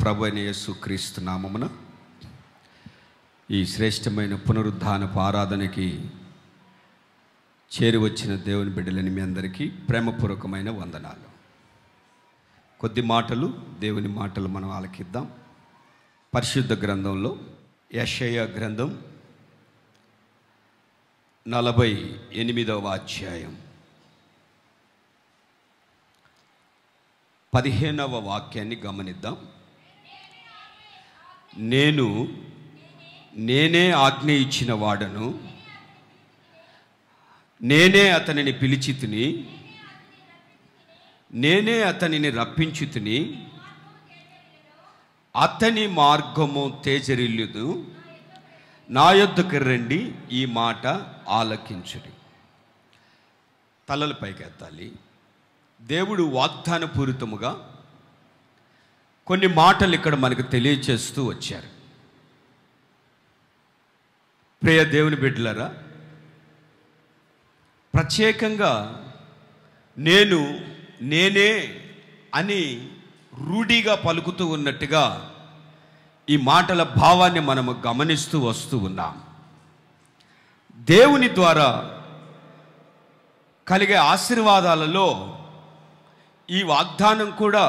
ప్రభు అయిన యేసుక్రీస్తు నామమున ఈ శ్రేష్టమైన పునరుద్ధానపు ఆరాధనకి చేరి వచ్చిన దేవుని బిడ్డలని మీ అందరికీ ప్రేమపూర్వకమైన వందనాలు. కొద్ది మాటలు దేవుని మాటలు మనం ఆలకిద్దాం. పరిశుద్ధ గ్రంథంలో యెషయా గ్రంథం 48వ అధ్యాయం 15వ వాక్యాన్ని గమనిద్దాం. నేనే ఆజ్ఞ ఇచ్చిన వాడను, నేనే అతనిని పిలిచి తిని, నేనే అతనిని రప్పించి తిని, అతని మార్గము తేజరిల్లుదు, నా యొద్దకు రండి, ఈ మాట ఆలకించుడి. తలలు పైకెత్తాలి. దేవుడు వాగ్దానపూరితముగా కొన్ని మాటలు ఇక్కడ మనకు తెలియచేస్తూ వచ్చారు. ప్రియ దేవుని బిడ్డలారా, ప్రత్యేకంగా నేనే అని రూఢిగా పలుకుతూ ఉన్నట్టుగా ఈ మాటల భావాన్ని మనము గమనిస్తూ వస్తూ ఉన్నాం. దేవుని ద్వారా కలిగే ఆశీర్వాదాలలో ఈ వాగ్దానం కూడా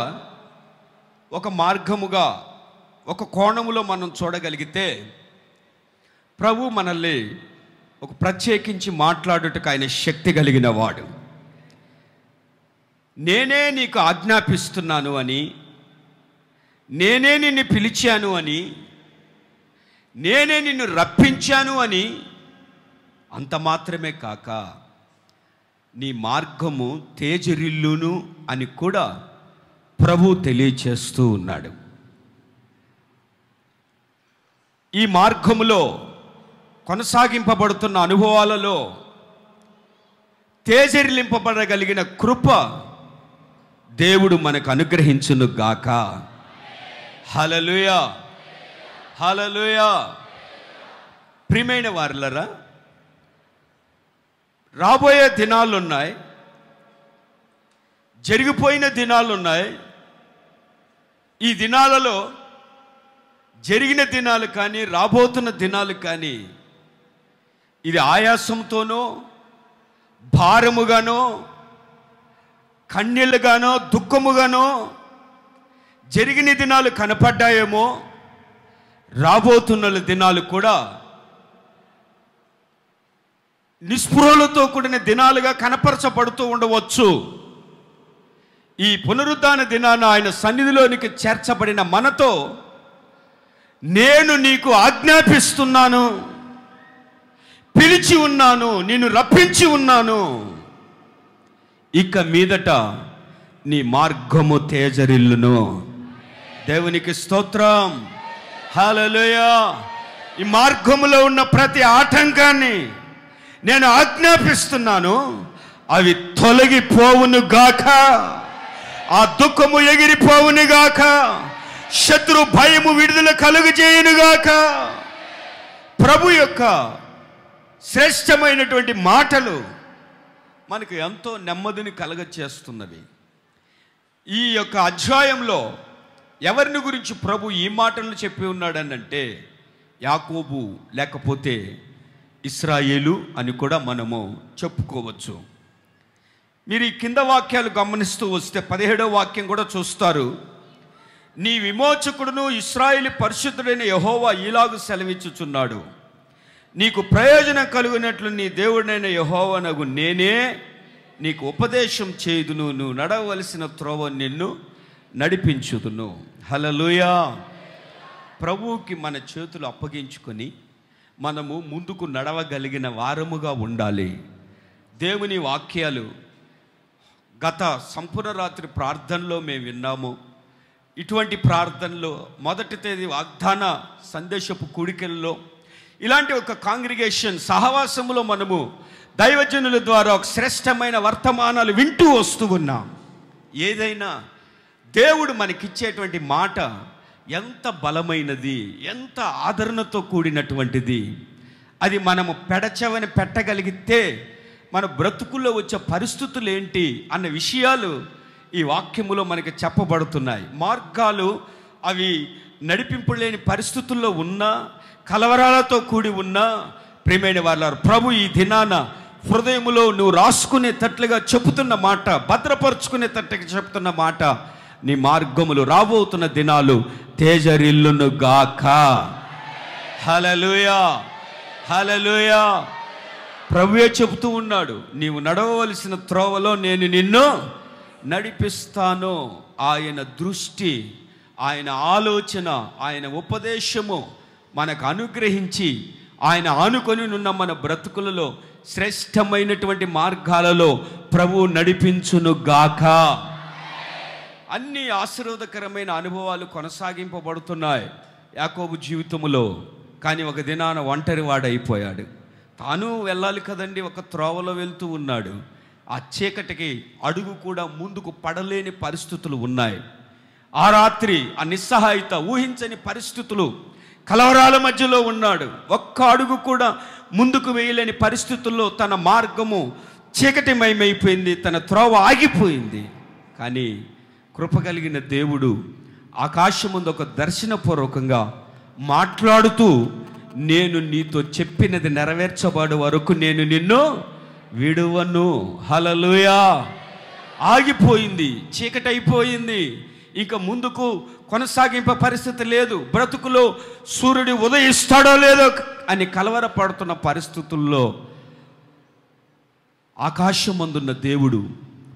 ఒక మార్గముగా, ఒక కోణములో మనం చూడగలిగితే, ప్రభు మనల్ని ఒక ప్రత్యేకించి మాట్లాడుటకు ఆయన శక్తి కలిగిన వాడు. నేనే నీకు ఆజ్ఞాపిస్తున్నాను అని, నేనే నిన్ను పిలిచాను అని, నేనే నిన్ను రప్పించాను అని, అంత మాత్రమే కాక నీ మార్గము తేజరిల్లును అని కూడా ప్రభు తెలియచేస్తూ ఉన్నాడు. ఈ మార్గములో కొనసాగింపబడుతున్న అనుభవాలలో తేజరిల్లింపబడగలిగిన కృప దేవుడు మనకు అనుగ్రహించును గాక. హల్లెలూయా, హల్లెలూయా. ప్రియమైన వారలారా, రాబోయే దినాలు ఉన్నాయి, జరిగిపోయిన దినాలు ఉన్నాయి. ఈ దినాలలో జరిగిన దినాలు కానీ, రాబోతున్న దినాలు కానీ, ఇది ఆయాసంతోనో, భారముగానో, కన్నీళ్ళుగానో, దుఃఖముగానో జరిగిన దినాలు కనపడ్డాయేమో, రాబోతున్న దినాలు కూడా నిస్పృహలతో కూడిన దినాలుగా కనపరచబడుతూ ఉండవచ్చు. ఈ పునరుద్ధాన దినాన ఆయన సన్నిధిలోనికి చేర్చబడిన మనతో, నేను నీకు ఆజ్ఞాపిస్తున్నాను, పిలిచి ఉన్నాను, నిన్ను రప్పించి ఉన్నాను, ఇక మీదట నీ మార్గము తేజరిల్లును. దేవునికి స్తోత్రం, హల్లెలూయా. ఈ మార్గములో ఉన్న ప్రతి ఆటంకాన్ని నేను ఆజ్ఞాపిస్తున్నాను, అవి తొలగిపోవును గాక, ఆ దుఃఖము ఎగిరిపోవును గాక, శత్రు భయము విడుదల కలుగజేయును గాక. ప్రభు యొక్క శ్రేష్టమైనటువంటి మాటలు మనకు ఎంతో నెమ్మదిని కలగచేస్తున్నవి. ఈ యొక్క అధ్యాయంలో ఎవరిని గురించి ప్రభు ఈ మాటలను చెప్పి ఉన్నాడనంటే, యాకోబు లేకపోతే ఇశ్రాయేలు అని కూడా మనము చెప్పుకోవచ్చు. మీరు ఈ కింద వాక్యాలు గమనిస్తూ వస్తే 17వ వాక్యం కూడా చూస్తారు. నీ విమోచకుడును ఇశ్రాయేలు పరిశుద్ధుడైన యెహోవా ఈలాగు సెలవిచ్చుచున్నాడు, నీకు ప్రయోజనం కలుగునట్లు నీ దేవుడైన యెహోవానగు నేనే నీకు ఉపదేశం చేయుదును, నువ్వు నడవలసిన త్రోవ నిన్ను నడిపించుదును. హల్లెలూయా. ప్రభువుకి మన చేతులు అప్పగించుకొని మనము ముందుకు నడవగలిగిన వారముగా ఉండాలి. దేవుని వాక్యాలు గత సంపూర్ణ రాత్రి ప్రార్థనలో మేము విన్నాము. ఇటువంటి ప్రార్థనలో మొదటి తేదీ వాగ్దాన సందేశపు కూడికల్లో ఇలాంటి ఒక కాంగ్రిగేషన్ సహవాసములో మనము దైవజనుల ద్వారా ఒక శ్రేష్టమైన వర్తమానాలు వింటూ వస్తూ ఉన్నాం. ఏదైనా దేవుడు మనకిచ్చేటువంటి మాట ఎంత బలమైనది, ఎంత ఆదరణతో కూడినటువంటిది. అది మనము పెడచెవని పెట్టగలిగితే మన బ్రతుకుల్లో వచ్చే పరిస్థితులు ఏంటి అన్న విషయాలు ఈ వాక్యములో మనకి చెప్పబడుతున్నాయి. మార్గాలు అవి నడిపింపు లేని పరిస్థితుల్లో ఉన్నా, కలవరాలతో కూడి ఉన్నా, ప్రియమైన వారు ప్రభు ఈ దినాన హృదయములో నువ్వు రాసుకునేటట్లుగా చెబుతున్న మాట, భద్రపరుచుకునేటట్టుగా చెప్తున్న మాట, నీ మార్గములు రాబోతున్న దినాలు తేజరిల్లును గాక. హల్లెలూయా, హల్లెలూయా. ప్రభువే చెబుతూ ఉన్నాడు, నీవు నడవవలసిన త్రోవలో నేను నిన్ను నడిపిస్తాను. ఆయన దృష్టి, ఆయన ఆలోచన, ఆయన ఉపదేశము మనకు అనుగ్రహించి ఆయన ఆనుకొని ఉన్న మన బ్రతుకులలో శ్రేష్టమైనటువంటి మార్గాలలో ప్రభువు నడిపించును గాక. అన్ని ఆశీర్వాదకరమైన అనుభవాలు కొనసాగింపబడుతున్నాయి యాకోబు జీవితంలో. కానీ ఒక దినాన ఒంటరి వాడైపోయాడు. తాను వెళ్ళాలి కదండి, ఒక త్రోవలో వెళ్తూ ఉన్నాడు. ఆ చీకటికి అడుగు కూడా ముందుకు పడలేని పరిస్థితులు ఉన్నాయి. ఆ రాత్రి ఆ నిస్సహాయత, ఊహించని పరిస్థితులు, కలవరాల మధ్యలో ఉన్నాడు. ఒక్క అడుగు కూడా ముందుకు వేయలేని పరిస్థితుల్లో తన మార్గము చీకటిమయమైపోయింది, తన త్రోవ ఆగిపోయింది. కానీ కృప కలిగిన దేవుడు ఆకాశం ముందు ఒక దర్శనపూర్వకంగా మాట్లాడుతూ, నేను నీతో చెప్పినది నెరవేర్చబడే వరకు నేను నిన్ను విడువను. హల్లెలూయా. ఆగిపోయింది, చీకటి అయిపోయింది, ఇంకా ముందుకు కొనసాగింప పరిస్థితి లేదు. బ్రతుకులో సూర్యుడు ఉదయిస్తాడో లేదో అని కలవరపడుతున్న పరిస్థితుల్లో ఆకాశమందున్న దేవుడు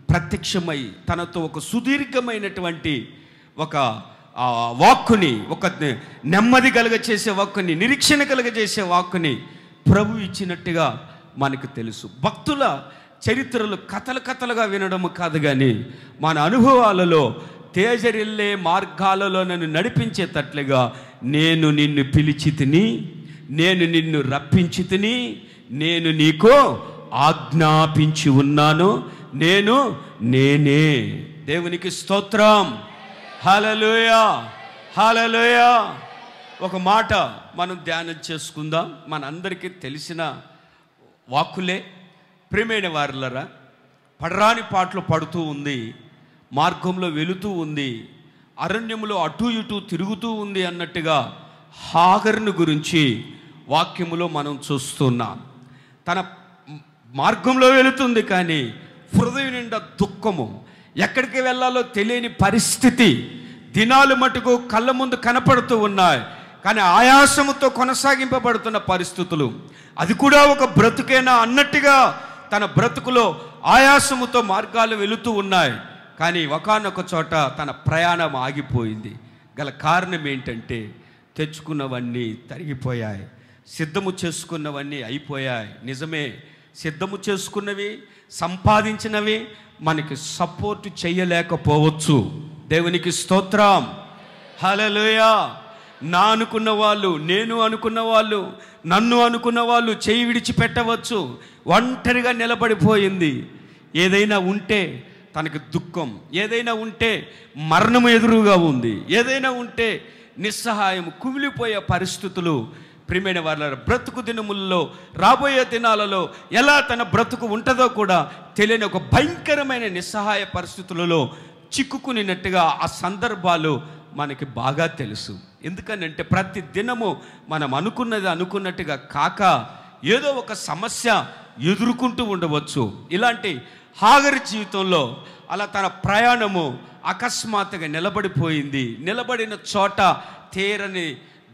ప్రత్యక్షమై తనతో ఒక సుదీర్ఘమైనటువంటి ఒక వాక్కుని, ఒక నెమ్మది కలుగచేసే వాక్కుని, నిరీక్షణ కలుగజేసే వాక్కుని ప్రభు ఇచ్చినట్టుగా మనకు తెలుసు. భక్తుల చరిత్రలు కథలు కథలుగా వినడం కాదు, కానీ మన అనుభవాలలో తేజరిల్లే మార్గాలలో నన్ను నడిపించేటట్లుగా, నేను నిన్ను పిలిచి తిని, నేను నిన్ను రప్పించి తిని, నేను నీకు ఆజ్ఞాపించి ఉన్నాను, నేనే. దేవునికి స్తోత్రం. హల్లెలూయా, హల్లెలూయా. ఒక మాట మనం ధ్యానం చేసుకుందాం. మనందరికీ తెలిసిన వాక్కులే. ప్రియమైన వారులరా, పడరాని పాటలు పడుతూ ఉంది, మార్గంలో వెళుతూ ఉంది, అరణ్యములో అటు ఇటు తిరుగుతూ ఉంది అన్నట్టుగా హాగరును గురించి వాక్యములో మనం చూస్తున్నాం. తన మార్గంలో వెళుతుంది, కానీ హృదయం నిండా దుఃఖము, ఎక్కడికి వెళ్ళాలో తెలియని పరిస్థితి, దినాలు మటుకు కళ్ళ ముందు కనపడుతూ ఉన్నాయి, కానీ ఆయాసముతో కొనసాగింపబడుతున్న పరిస్థితులు. అది కూడా ఒక బ్రతుకేనా అన్నట్టుగా తన బ్రతుకులో ఆయాసముతో మార్గాలు వెళుతూ ఉన్నాయి. కానీ ఒకానొక చోట తన ప్రయాణం ఆగిపోయింది. గల కారణం ఏంటంటే, తెచ్చుకున్నవన్నీ తరిగిపోయాయి, సిద్ధము చేసుకున్నవన్నీ అయిపోయాయి. నిజమే, సిద్ధము చేసుకున్నవి, సంపాదించినవి మనకి సపోర్ట్ చేయలేకపోవచ్చు. దేవునికి స్తోత్రం. హల్లెలూయా. నా అనుకున్న వాళ్ళు, నేను అనుకున్న వాళ్ళు, నన్ను అనుకున్న వాళ్ళు చేయి విడిచిపెట్టవచ్చు. ఒంటరిగా నిలబడిపోయింది. ఏదైనా ఉంటే తనకి దుఃఖం, ఏదైనా ఉంటే మరణము ఎదురుగా ఉంది, ఏదైనా ఉంటే నిస్సహాయం, కుమిలిపోయే పరిస్థితులు. ప్రియమైన వాళ్ళ బ్రతుకు దినములలో, రాబోయే దినాలలో ఎలా తన బ్రతుకు ఉంటుందో కూడా తెలియని ఒక భయంకరమైన నిస్సహాయ పరిస్థితులలో చిక్కుకునినట్టుగా ఆ సందర్భాలు మనకి బాగా తెలుసు. ఎందుకనంటే ప్రతి దినము మనం అనుకున్నట్టుగా కాక ఏదో ఒక సమస్య ఎదుర్కొంటూ ఉండవచ్చు. ఇలాంటి హాగరు జీవితంలో అలా తన ప్రయాణము అకస్మాత్తుగా నిలబడిపోయింది. నిలబడిన చోట తీరని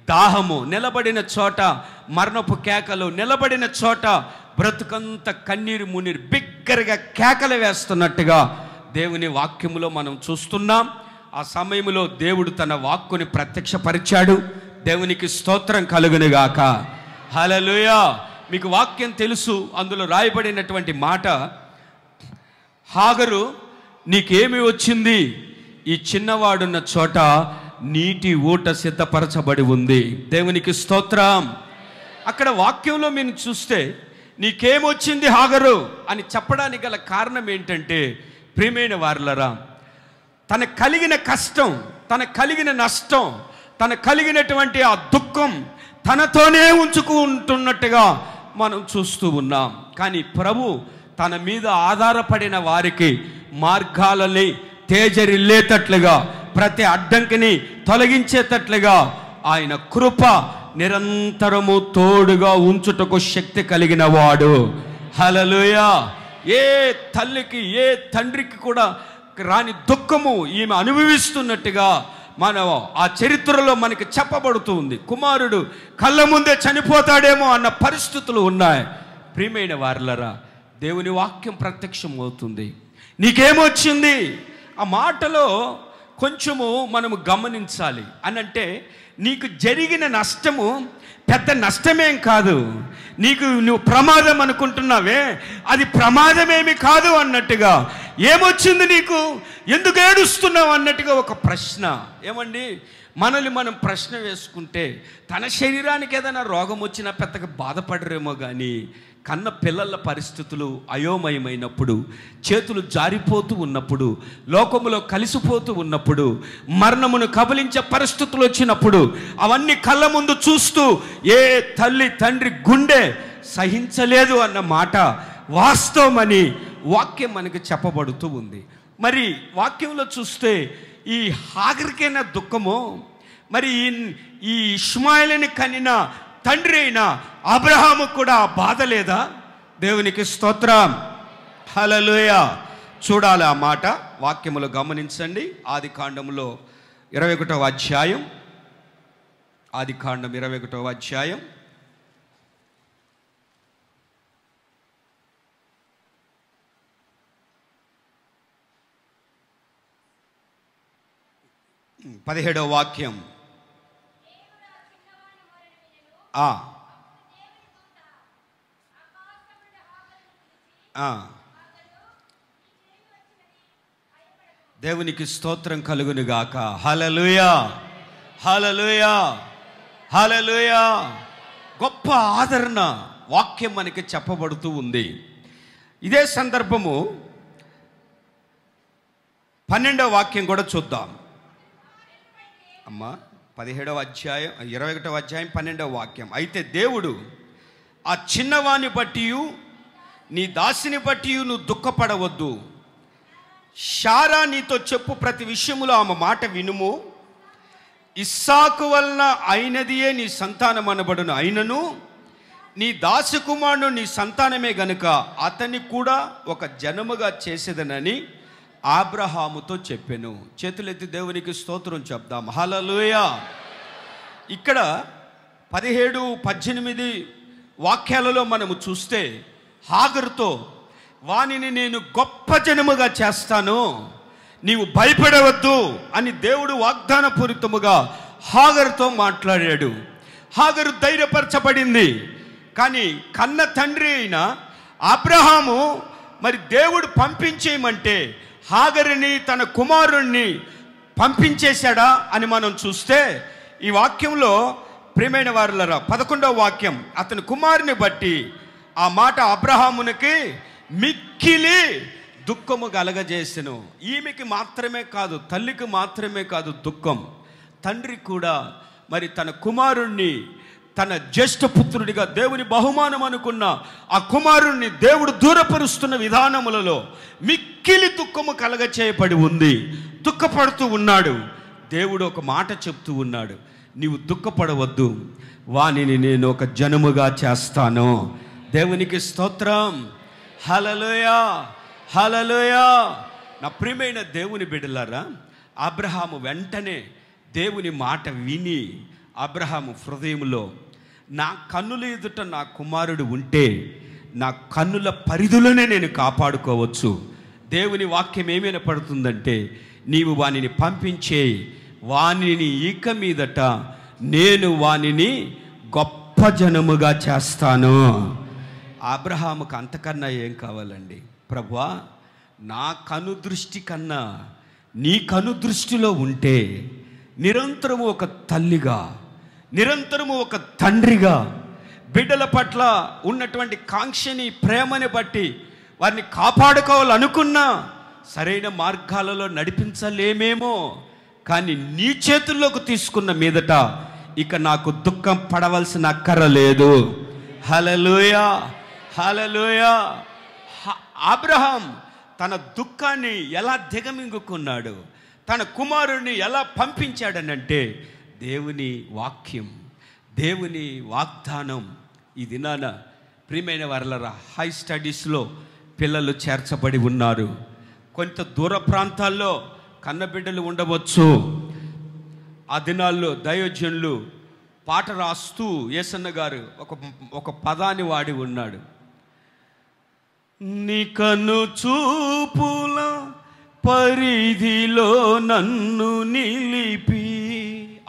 దాహము, నిలబడిన చోట మరణపు కేకలు, నిలబడిన చోట బ్రతుకంత కన్నీరు మున్నీరు బిగ్గరగా కేకలు వేస్తున్నట్టుగా దేవుని వాక్యములో మనం చూస్తున్నాం. ఆ సమయంలో దేవుడు తన వాక్కుని ప్రత్యక్షపరిచాడు. దేవునికి స్తోత్రం కలుగునుగాక. హల్లెలూయా. మీకు వాక్యం తెలుసు, అందులో రాయబడినటువంటి మాట, హాగరు నీకేమి వచ్చింది? ఈ చిన్నవాడున్న చోట నీటి ఊట సిద్ధపరచబడి ఉంది. దేవునికి స్తోత్రం. అక్కడ వాక్యంలో మీరు చూస్తే నీకేమొచ్చింది హాగరు అని చెప్పడానికి గల కారణం ఏంటంటే, ప్రియమైన వారలరా, తన కలిగిన కష్టం, తన కలిగిన నష్టం, తన కలిగినటువంటి ఆ దుఃఖం తనతోనే ఉంచుకుంటున్నట్టుగా మనం చూస్తూ ఉన్నాం. కానీ ప్రభు తన మీద ఆధారపడిన వారికి మార్గాలని తేజరిల్లేటట్లుగా, ప్రతి అడ్డంకిని తొలగించేటట్లుగా ఆయన కృప నిరంతరము తోడుగా ఉంచుటకు శక్తి కలిగిన వాడు. హల్లెలూయా. ఏ తల్లికి ఏ తండ్రికి కూడా రాని దుఃఖము ఈమె అనుభవిస్తున్నట్టుగా మనం ఆ చరిత్రలో మనకి చెప్పబడుతూ ఉంది. కుమారుడు కళ్ళ ముందే చనిపోతాడేమో అన్న పరిస్థితులు ఉన్నాయి. ప్రియమైన వారలారా, దేవుని వాక్యం ప్రత్యక్షం అవుతుంది. నీకేమొచ్చింది? ఆ మాటలో కొంచెము మనము గమనించాలి. అనంటే నీకు జరిగిన నష్టము పెద్ద నష్టమేం కాదు. నువ్వు ప్రమాదం అనుకుంటున్నావే, అది ప్రమాదమేమి కాదు అన్నట్టుగా. ఏమొచ్చింది నీకు, ఎందుకు ఏడుస్తున్నావు అన్నట్టుగా ఒక ప్రశ్న. ఏమండి, మనల్ని మనం ప్రశ్న వేసుకుంటే తన శరీరానికి ఏదైనా రోగం వచ్చినా పెద్దగా బాధపడరేమో కానీ కన్న పిల్లల పరిస్థితులు అయోమయమైనప్పుడు, చేతులు జారిపోతూ ఉన్నప్పుడు, లోకములో కలిసిపోతూ ఉన్నప్పుడు, మరణమును కబలించే పరిస్థితులు వచ్చినప్పుడు అవన్నీ కళ్ళ ముందు చూస్తూ ఏ తల్లి తండ్రి గుండె సహించలేదు అన్న మాట వాస్తవమని వాక్యం మనకి చెప్పబడుతూ ఉంది. మరి వాక్యంలో చూస్తే ఈ హాగరుకైనా దుఃఖమో, మరి ఈ ఇష్మాయేలుని కనిన తండ్రి అయిన అబ్రహాము కూడా బాధ లేదా? దేవునికి స్తోత్రం. హల్లెలూయా. చూడాలి ఆ మాట వాక్యములో గమనించండి. ఆదికాండములో 21వ అధ్యాయం, ఆదికాండం 21వ అధ్యాయం 17వ వాక్యం. దేవునికి స్తోత్రం కలుగును గాక. హల్లెలూయా, హల్లెలూయా, హల్లెలూయా. గొప్ప ఆదరణ వాక్యం మనకి చెప్పబడుతూ ఉంది. ఇదే సందర్భము 12వ వాక్యం కూడా చూద్దాం అమ్మా. 17వ అధ్యాయం 21వ అధ్యాయం 12వ వాక్యం. అయితే దేవుడు ఆ చిన్నవాని బట్టి నీ దాసిని బట్టి నువ్వు దుఃఖపడవద్దు. శారా నీతో చెప్పు ప్రతి విషయములో ఆమె మాట వినుము. ఇస్సాకు వలన అయినదియే నీ సంతానం అనబడును. అయినను నీ దాసి కుమారుడు నీ సంతానమే గనుక అతన్ని కూడా ఒక జనముగా చేసేదనని అబ్రహాముతో చెప్పెను. చేతులెత్తి దేవునికి స్తోత్రం చెప్దాం. హల్లెలూయా. ఇక్కడ 17, 18 వాక్యాలలో మనము చూస్తే హాగరుతో వానిని నేను గొప్ప జనముగా చేస్తాను, నీవు భయపడవద్దు అని దేవుడు వాగ్దానపూరితముగా హాగరుతో మాట్లాడాడు. హాగరు ధైర్యపరచబడింది. కానీ కన్న తండ్రి అయిన అబ్రహాము మరి దేవుడు పంపించేయమంటే హాగరుని తన కుమారుణ్ణి పంపించేశాడా అని మనం చూస్తే ఈ వాక్యంలో ప్రియమైన వారులారా 11వ వాక్యం, అతని కుమారుని బట్టి ఆ మాట అబ్రహామునికి మిక్కిలి దుఃఖము కలగజేసెను. ఈమెకి మాత్రమే కాదు, తల్లికి మాత్రమే కాదు దుఃఖం, తండ్రి కూడా మరి తన కుమారుణ్ణి తన జ్యేష్ఠ పుత్రుడిగా దేవుని బహుమానం అనుకున్న ఆ కుమారుణ్ణి దేవుడు దూరపరుస్తున్న విధానములలో మిక్కిలి దుఃఖము కలగచేయబడి ఉంది. దుఃఖపడుతూ ఉన్నాడు. దేవుడు ఒక మాట చెప్తూ ఉన్నాడు, నీవు దుఃఖపడవద్దు, వానిని నేను ఒక జనముగా చేస్తాను. దేవునికి స్తోత్రం. హల్లెలూయా, హల్లెలూయా. నా ప్రియమైన దేవుని బిడ్డలారా, అబ్రహాము వెంటనే దేవుని మాట విని అబ్రహాము హృదయంలో నా కన్నుల ఎదుట నా కుమారుడు ఉంటే నా కన్నుల పరిధిలోనే నేను కాపాడుకోవచ్చు. దేవుని వాక్యం ఏమైనా పడుతుందంటే నీవు వానిని పంపించే, వానిని ఇక మీదట నేను వానిని గొప్ప జనముగా చేస్తాను. అబ్రహాముకు అంతకన్నా ఏం కావాలండి? ప్రభువా, నా కనుదృష్టి కన్నా నీ కనుదృష్టిలో ఉంటే నిరంతరము ఒక తల్లిగా, నిరంతరము ఒక తండ్రిగా బిడ్డల పట్ల ఉన్నటువంటి కాంక్షని, ప్రేమని బట్టి వారిని కాపాడుకోవాలనుకున్నా సరైన మార్గాలలో నడిపించలేమేమో, కానీ నీ చేతుల్లోకి తీసుకున్న మీదట ఇక నాకు దుఃఖం పడవలసిన అక్కర లేదు. హల్లెలూయా, హల్లెలూయా. అబ్రహాం తన దుఃఖాన్ని ఎలా దిగమింగుకున్నాడు, తన కుమారుడిని ఎలా పంపించాడనంటే దేవుని వాక్యం, దేవుని వాగ్దానం. ఈ దినాన ప్రియమైన వారలారా, హై స్టడీస్లో పిల్లలు చేర్చబడి ఉన్నారు. కొంత దూర ప్రాంతాల్లో కన్నబిడ్డలు ఉండవచ్చు. ఆ దినాల్లో దైవజనులు పాట రాస్తూ యేసన్న గారు ఒక పదాన్ని వాడి ఉన్నాడు. నీ కను చూపుల పరిధిలో నన్ను నిలిపి.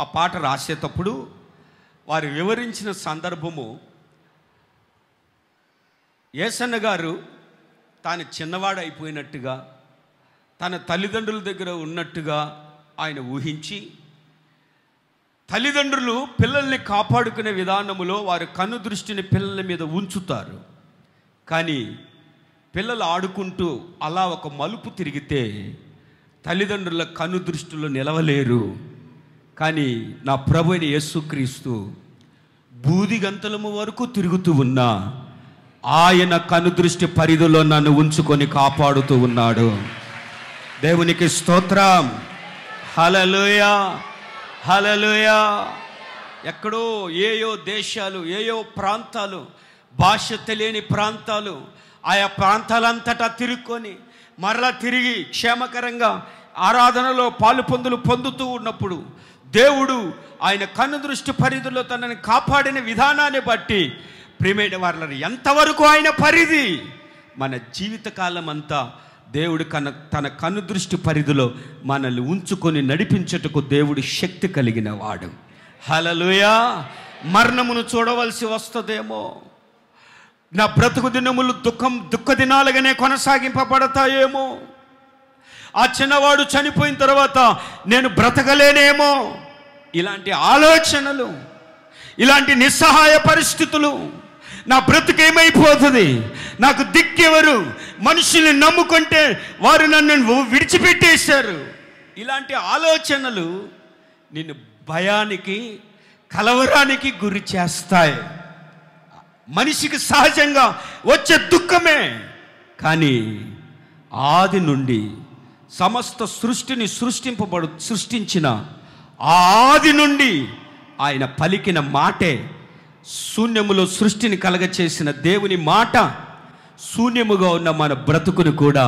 ఆ పాట రాసేటప్పుడు వారు వివరించిన సందర్భము, యేసన్న గారు తాను చిన్నవాడైపోయినట్టుగా, తన తల్లిదండ్రుల దగ్గర ఉన్నట్టుగా ఆయన ఊహించి, తల్లిదండ్రులు పిల్లల్ని కాపాడుకునే విధానములో వారి కన్ను దృష్టిని పిల్లల మీద ఉంచుతారు. కానీ పిల్లలు ఆడుకుంటూ అలా ఒక మలుపు తిరిగితే తల్లిదండ్రుల కన్ను దృష్టిలో నిలవలేరు. కానీ నా ప్రభు అయిన యేసుక్రీస్తు బూదిగంతలము వరకు తిరుగుతూ ఉన్నా ఆయన కనుదృష్టి పరిధిలో నన్ను ఉంచుకొని కాపాడుతూ ఉన్నాడు. దేవునికి స్తోత్రం. హల్లెలూయా, హల్లెలూయా. ఎక్కడో ఏయో దేశాలు, ఏయో ప్రాంతాలు, భాష తెలియని ప్రాంతాలు, ఆయా ప్రాంతాలంతటా తిరుక్కొని మరలా తిరిగి క్షేమకరంగా ఆరాధనలో పాలు పొందుతూ ఉన్నప్పుడు దేవుడు ఆయన కన్ను దృష్టి పరిధిలో తనని కాపాడిన విధానాన్ని బట్టి ప్రియమైన వారలారా, ఎంతవరకు ఆయన పరిధి, మన జీవితకాలం అంతా దేవుడు తన కన్ను దృష్టి పరిధిలో మనల్ని ఉంచుకొని నడిపించుటకు దేవుడు శక్తి కలిగిన వాడు. హల్లెలూయా. మరణమును చూడవలసి వస్తుందేమో, నా బ్రతుకు దినములు దుఃఖ దినాలుగానే కొనసాగింపబడతాయేమో, ఆ చిన్నవాడు చనిపోయిన తర్వాత నేను బ్రతకలేనేమో, ఇలాంటి ఆలోచనలు, ఇలాంటి నిస్సహాయ పరిస్థితులు, నా బ్రతుకేమైపోతుంది, నాకు దిక్కెవరు, మనుషుల్ని నమ్ముకుంటే వారు నన్ను విడిచిపెట్టేశారు, ఇలాంటి ఆలోచనలు నిన్ను భయానికి, కలవరానికి గురి చేస్తాయి. మనిషికి సహజంగా వచ్చే దుఃఖమే. కానీ ఆది నుండి సమస్త సృష్టిని సృష్టించిన ఆది నుండి ఆయన పలికిన మాటే, శూన్యములో సృష్టిని కలగచేసిన దేవుని మాట శూన్యముగా ఉన్న మన బ్రతుకును కూడా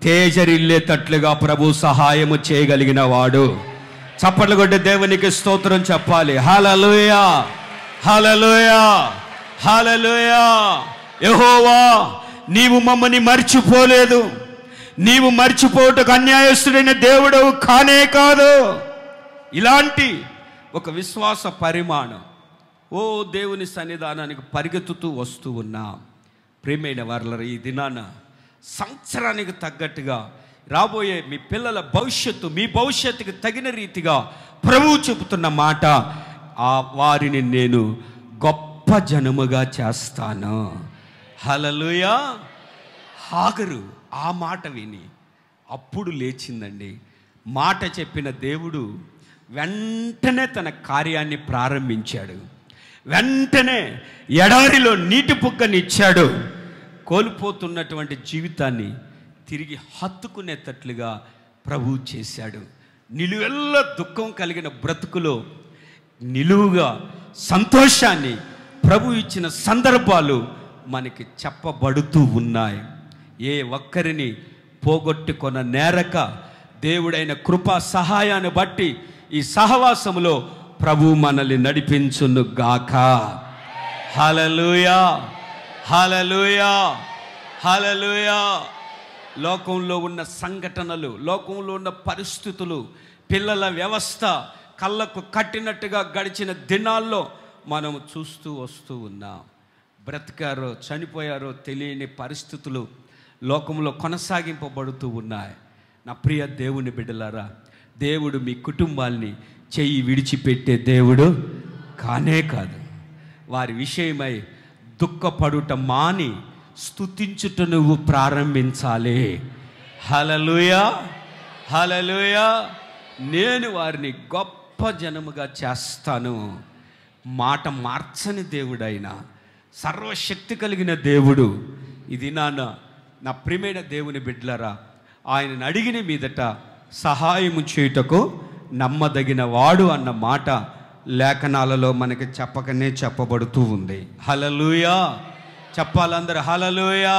తేజరిల్లేటట్లుగా ప్రభు సహాయము చేయగలిగిన వాడు. చప్పట్లు కొట్టి దేవునికి స్తోత్రం చెప్పాలి. హల్లెలూయా, హల్లెలూయా, హల్లెలూయా. యెహోవా, నీవు మమ్మల్ని మర్చిపోలేదు, నీవు మర్చిపోవటకు అన్యాయస్తుడైన దేవుడవు కానే కాదు. ఇలాంటి ఒక విశ్వాస పరిమాణం ఓ దేవుని సన్నిధానానికి పరిగెత్తుతూ వస్తూ ఉన్నా ప్రియమైన వారలారా, ఈ దినాన సంవత్సరానికి తగ్గట్టుగా రాబోయే మీ పిల్లల భవిష్యత్తు, మీ భవిష్యత్తుకి తగిన రీతిగా ప్రభువు చెబుతున్న మాట, ఆ వారిని నేను గొప్ప జనముగా చేస్తాను. హల్లెలూయా. హాగరు ఆ మాట విని అప్పుడు లేచిందండి. మాట చెప్పిన దేవుడు వెంటనే తన కార్యాన్ని ప్రారంభించాడు. వెంటనే ఎడారిలో నీటి పుక్కనిచ్చాడు. కోల్పోతున్నటువంటి జీవితాన్ని తిరిగి హత్తుకునేటట్లుగా ప్రభువు చేశాడు. నిలువెల్ల దుఃఖం కలిగిన బ్రతుకులో నిలువుగా సంతోషాన్ని ప్రభు ఇచ్చిన సందర్భాలు మనకి చెప్పబడుతూ ఉన్నాయి. ఏ ఒక్కరిని పోగొట్టుకొన నేరక దేవుడైన కృపా సహాయాన్ని బట్టి ఈ సహవాసములో ప్రభు మనల్ని నడిపించును గాక. హల్లెలూయా, హల్లెలూయా, హల్లెలూయా. లోకంలో ఉన్న సంఘటనలు, లోకంలో ఉన్న పరిస్థితులు, పిల్లల వ్యవస్థ కళ్ళకు కట్టినట్టుగా గడిచిన దినాల్లో మనం చూస్తూ వస్తూ ఉన్నాం. బ్రతికారో చనిపోయారో తెలియని పరిస్థితులు లోకంలో కొనసాగింపబడుతూ ఉన్నాయి. నా ప్రియ దేవుని బిడ్డలారా, దేవుడు మీ కుటుంబాల్ని చెయ్యి విడిచిపెట్టే దేవుడు కానే కాదు. వారి విషయమై దుఃఖపడుట మాని స్తుతించుట నువ్వు ప్రారంభించాలి. హల్లెలూయా, హల్లెలూయా. నేను వారిని గొప్ప జనముగా చేస్తాను. మాట మార్చని దేవుడైన సర్వశక్తి కలిగిన దేవుడు ఇది నా ప్రియమైన దేవుని బిడ్డలారా, ఆయనను అడిగిన మీదట సహాయము చేయుటకు నమ్మదగిన వాడు అన్న మాట లేఖనాలలో మనకి చెప్పకనే చెప్పబడుతూ ఉంది. హల్లెలూయా చెప్పాలందరూ హల్లెలూయా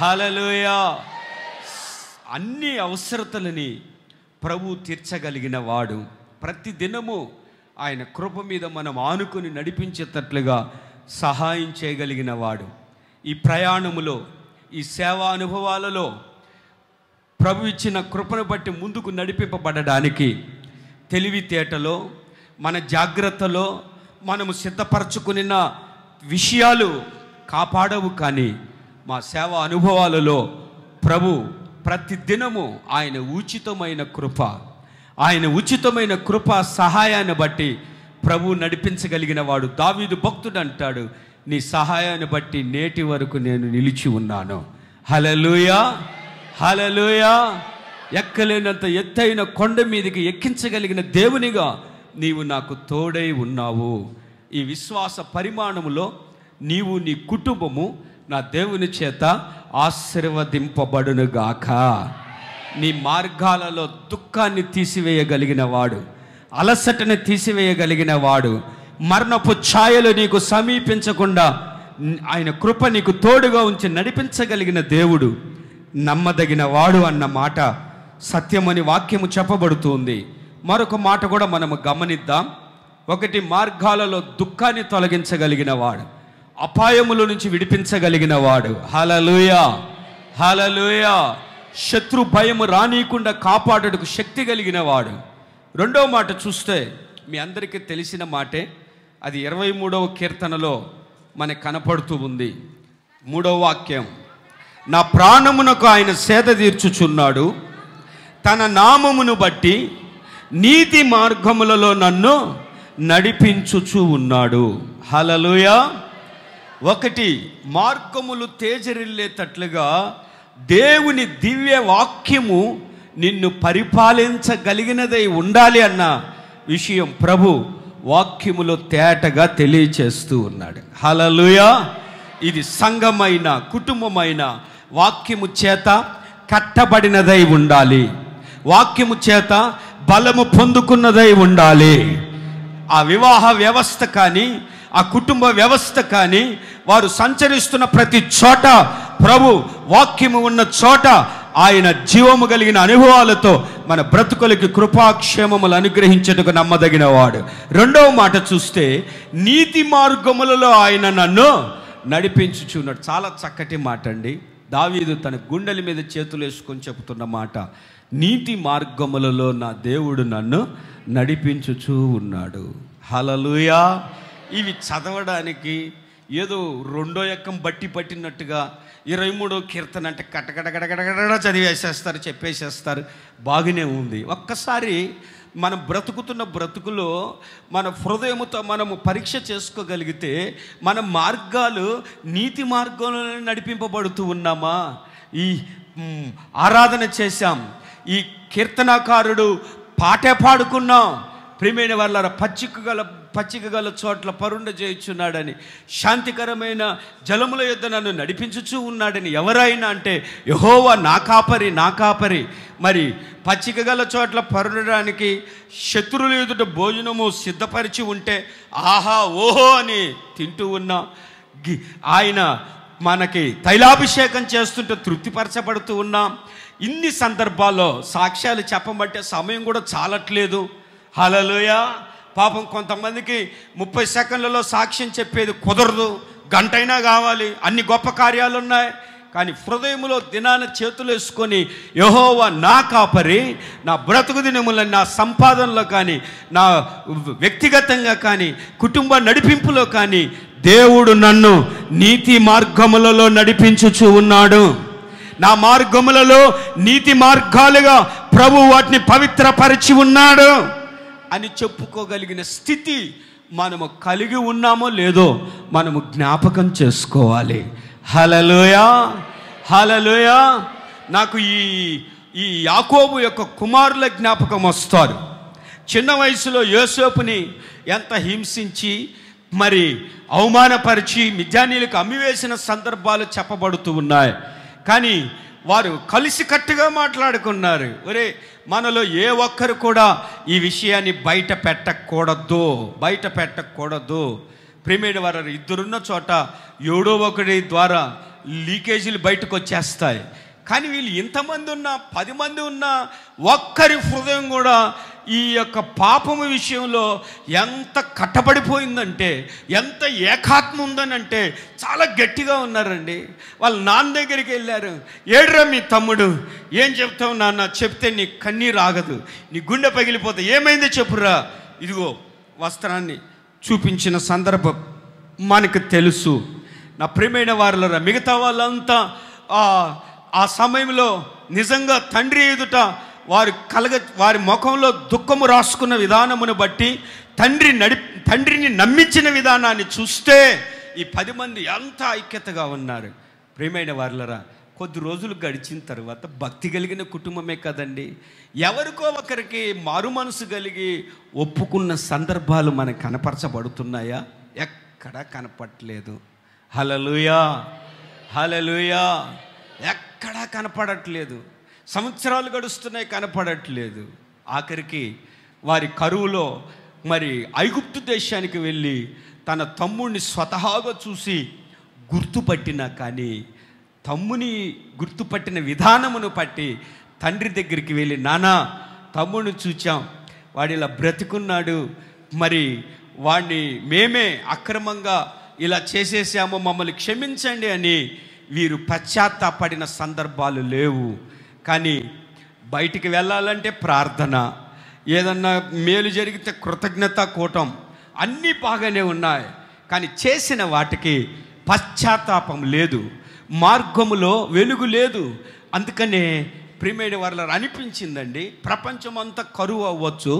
హల్లెలూయా. అన్ని అవసరతలని ప్రభు తీర్చగలిగిన వాడు, ప్రతి దినము ఆయన కృప మీద మనం ఆనుకుని నడిపించేటట్లుగా సహాయం చేయగలిగిన వాడు. ఈ ప్రయాణములో, ఈ సేవా అనుభవాలలో ప్రభు ఇచ్చిన కృపను బట్టి ముందుకు నడిపింపబడడానికి తెలివితేటలో, మన జాగ్రత్తలో మనము సిద్ధపరచుకున్న విషయాలు కాపాడవు. కానీ మా సేవా అనుభవాలలో ప్రభు ప్రతి దినము ఆయన ఉచితమైన కృప సహాయాన్ని బట్టి ప్రభు నడిపించగలిగిన వాడు. దావీదు భక్తుడు అంటాడు, నీ సహాయాన్ని బట్టి నేటి వరకు నేను నిలిచి ఉన్నాను. హల్లెలూయా హల్లెలూయా. ఎక్కలేనంత ఎత్తైన కొండ మీదకి ఎక్కించగలిగిన దేవునిగా నీవు నాకు తోడై ఉన్నావు. ఈ విశ్వాస పరిమాణములో నీవు, నీ కుటుంబము నా దేవుని చేత ఆశీర్వదింపబడునుగాక. నీ మార్గాలలో దుఃఖాన్ని తీసివేయగలిగిన వాడు, అలసటని తీసివేయగలిగిన వాడు, మరణపు ఛాయలు నీకు సమీపించకుండా ఆయన కృప నీకు తోడుగా ఉంచి నడిపించగలిగిన దేవుడు, నమ్మదగిన వాడు అన్న మాట సత్యమని వాక్యము చెప్పబడుతుంది. మరొక మాట కూడా మనము గమనిద్దాం. ఒకటి, మార్గాలలో దుఃఖాన్ని తొలగించగలిగిన వాడు, అపాయముల నుంచి విడిపించగలిగిన వాడు. హల్లెలూయా హల్లెలూయా. శత్రు భయము రానీయకుండా కాపాడుటకు శక్తి కలిగిన వాడు. రెండవ మాట చూస్తే మీ అందరికీ తెలిసిన మాటే, అది 23వ కీర్తనలో మనకు కనపడుతూ ఉంది. 3వ వాక్యం, నా ప్రాణమునకు ఆయన సేద తీర్చుచున్నాడు, తన నామమును బట్టి నీతి మార్గములలో నన్ను నడిపించుచు ఉన్నాడు. హల్లెలూయా. ఒకటి, మార్గములు తేజరిల్లేటట్లుగా దేవుని దివ్య వాక్యము నిన్ను పరిపాలించగలిగినదై ఉండాలి అన్న విషయం ప్రభు వాక్యములో తేటగా తెలియచేస్తూ ఉన్నాడు. హల్లెలూయా. ఇది సంఘమైన, కుటుంబమైన వాక్యము చేత కట్టబడినదై ఉండాలి, వాక్యము చేత బలము పొందుకున్నదై ఉండాలి. ఆ వివాహ వ్యవస్థ కానీ, ఆ కుటుంబ వ్యవస్థ కానీ, వారు సంచరిస్తున్న ప్రతి చోట ప్రభు వాక్యము ఉన్న చోట ఆయన జీవము కలిగిన అనుభవాలతో మన బ్రతుకులకి కృపాక్షేమములు అనుగ్రహించేందుకు నమ్మదగిన వాడు. రెండవ మాట చూస్తే, నీతి మార్గములలో ఆయన నన్ను నడిపించుచున్నాడు. చాలా చక్కటి మాట అండి. దావీదు తన గుండెల మీద చేతులు వేసుకొని చెబుతున్న మాట, నీతి మార్గములలో నా దేవుడు నన్ను నడిపించుచూ ఉన్నాడు. హల్లెలూయా. ఇవి చదవడానికి ఏదో రెండో ఎక్కం బట్టి పట్టినట్టుగా 23వ కీర్తన అంటే కటకటకటకట చదివేసేస్తారు, చెప్పేసేస్తారు, బాగానే ఉంది. ఒక్కసారి మనం బ్రతుకుతున్న బ్రతుకులో మన హృదయముతో మనము పరీక్ష చేసుకోగలిగితే మన మార్గాలు నీతి మార్గంలో నడిపింపబడుతూ ఉన్నామా? ఈ ఆరాధన చేశాం, ఈ కీర్తనాకారుడు పాటే పాడుకున్నాం, ప్రియమైన వాళ్ళ పచ్చిక గల చోట్ల పరుండ చేయుచున్నాడని, శాంతికరమైన జలముల యొద్ద నన్ను నడిపించుచూ ఉన్నాడని. ఎవరైనా అంటే యెహోవా నా కాపరి. మరి పచ్చిక గల చోట్ల పరుండడానికి శత్రువుల ఎదుట భోజనము సిద్ధపరిచి ఉంటే ఆహా ఓహో అని తింటూ ఉన్నాం. ఆయన మనకి తైలాభిషేకం చేస్తుంటే తృప్తిపరచబడుతూ ఉన్నాం. ఇన్ని సందర్భాల్లో సాక్ష్యాలు చెప్పమంటే సమయం కూడా చాలట్లేదు. హల్లెలూయా. పాపం కొంతమందికి 30 సెకండ్లలో సాక్ష్యం చెప్పేది కుదరదు, గంటైనా కావాలి, అన్ని గొప్ప కార్యాలు ఉన్నాయి. కానీ హృదయంలో దినాన చేతులు వేసుకొని యెహోవా నా కాపరి, నా బ్రతుకు దినములను నా సంపాదనలో కానీ, నా వ్యక్తిగతంగా కానీ, కుటుంబ నడిపింపులో కానీ దేవుడు నన్ను నీతి మార్గములలో నడిపించుచూ ఉన్నాడు. నా మార్గములలో నీతి మార్గాలుగా ప్రభు వాటిని పవిత్రపరిచి ఉన్నాడు అని చెప్పుకోగలిగిన స్థితి మనము కలిగి ఉన్నామో లేదో మనము జ్ఞాపకం చేసుకోవాలి. హల్లెలూయా హల్లెలూయా. నాకు ఈ యాకోబు యొక్క కుమారుల జ్ఞాపకం వస్తారు. చిన్న వయసులో యోసేపుని ఎంత హింసించి మరి అవమానపరిచి మిద్యానీయులకు అమ్మివేసిన సందర్భాలు చెప్పబడుతూ ఉన్నాయి. కానీ వారు కలిసికట్టుగా మాట్లాడుకున్నారు. ఒరే, మనలో ఏ ఒక్కరు కూడా ఈ విషయాన్ని బయట పెట్టకూడదు. ప్రియమైన వారు, ఇద్దరున్న చోట ఎవడో ఒకటి ద్వారా లీకేజీలు బయటకు వచ్చేస్తాయి. కానీ వీళ్ళు ఇంతమంది ఉన్నా, 10 మంది ఉన్నా, ఒక్కరి హృదయం కూడా ఈ యొక్క పాపము విషయంలో ఎంత కట్టబడిపోయిందంటే, ఎంత ఏకాత్మ ఉందనంటే చాలా గట్టిగా ఉన్నారండి. వాళ్ళ నాన్న దగ్గరికి వెళ్ళారు. ఏడ్రా మీ తమ్ముడు, ఏం చెప్తావు నాన్న, చెప్తే నీ కన్నీరు ఆగదు, నీ గుండె పగిలిపోతే, ఏమైందో చెప్పురా. ఇదిగో వస్త్రాన్ని చూపించిన సందర్భం మనకు తెలుసు. నా ప్రియమైన వారులరా, మిగతా వాళ్ళంతా ఆ సమయంలో నిజంగా తండ్రి ఎదుట వారి ముఖంలో దుఃఖము రాసుకున్న విధానమును బట్టి తండ్రిని నమ్మించిన విధానాన్ని చూస్తే ఈ 10 మంది ఎంత ఐక్యతగా ఉన్నారు. ప్రియమైన వారులరా, కొద్ది రోజులు గడిచిన తర్వాత భక్తి కలిగిన కుటుంబమే కదండి, ఎవరికో ఒకరికి మారు మనసు కలిగి ఒప్పుకున్న సందర్భాలు మనకు కనపరచబడుతున్నాయా? ఎక్కడా కనపడట్లేదు. హల్లెలూయా, హల్లెలూయా. ఎక్కడా కనపడట్లేదు. సంవత్సరాలు గడుస్తున్నాయి, కనపడట్లేదు. ఆఖరికి వారి కరువులో మరి ఐగుప్తు దేశానికి వెళ్ళి తన తమ్ముడిని స్వతహాగా చూసి గుర్తుపట్టినా కానీ తమ్ముని గుర్తుపట్టిన విధానమును పట్టి తండ్రి దగ్గరికి వెళ్ళి, నానా, తమ్ముడిని చూచాం, వాడు ఇలా బ్రతికున్నాడు, మరి వాడిని మేమే అక్రమంగా ఇలా చేసేసాము, మమ్మల్ని క్షమించండి అని వీరు పశ్చాత్తాపడిన సందర్భాలు లేవు. కానీ బయటికి వెళ్ళాలంటే ప్రార్థన, ఏదన్నా మేలు జరిగితే కృతజ్ఞతా కూటం, అన్నీ బాగానే ఉన్నాయి. కానీ చేసిన వాటికి పశ్చాత్తాపం లేదు, మార్గములో వెలుగు లేదు. అందుకనే ప్రియమైన వారు అనిపించిందండి, ప్రపంచం అంతా కరువు అవ్వచ్చు,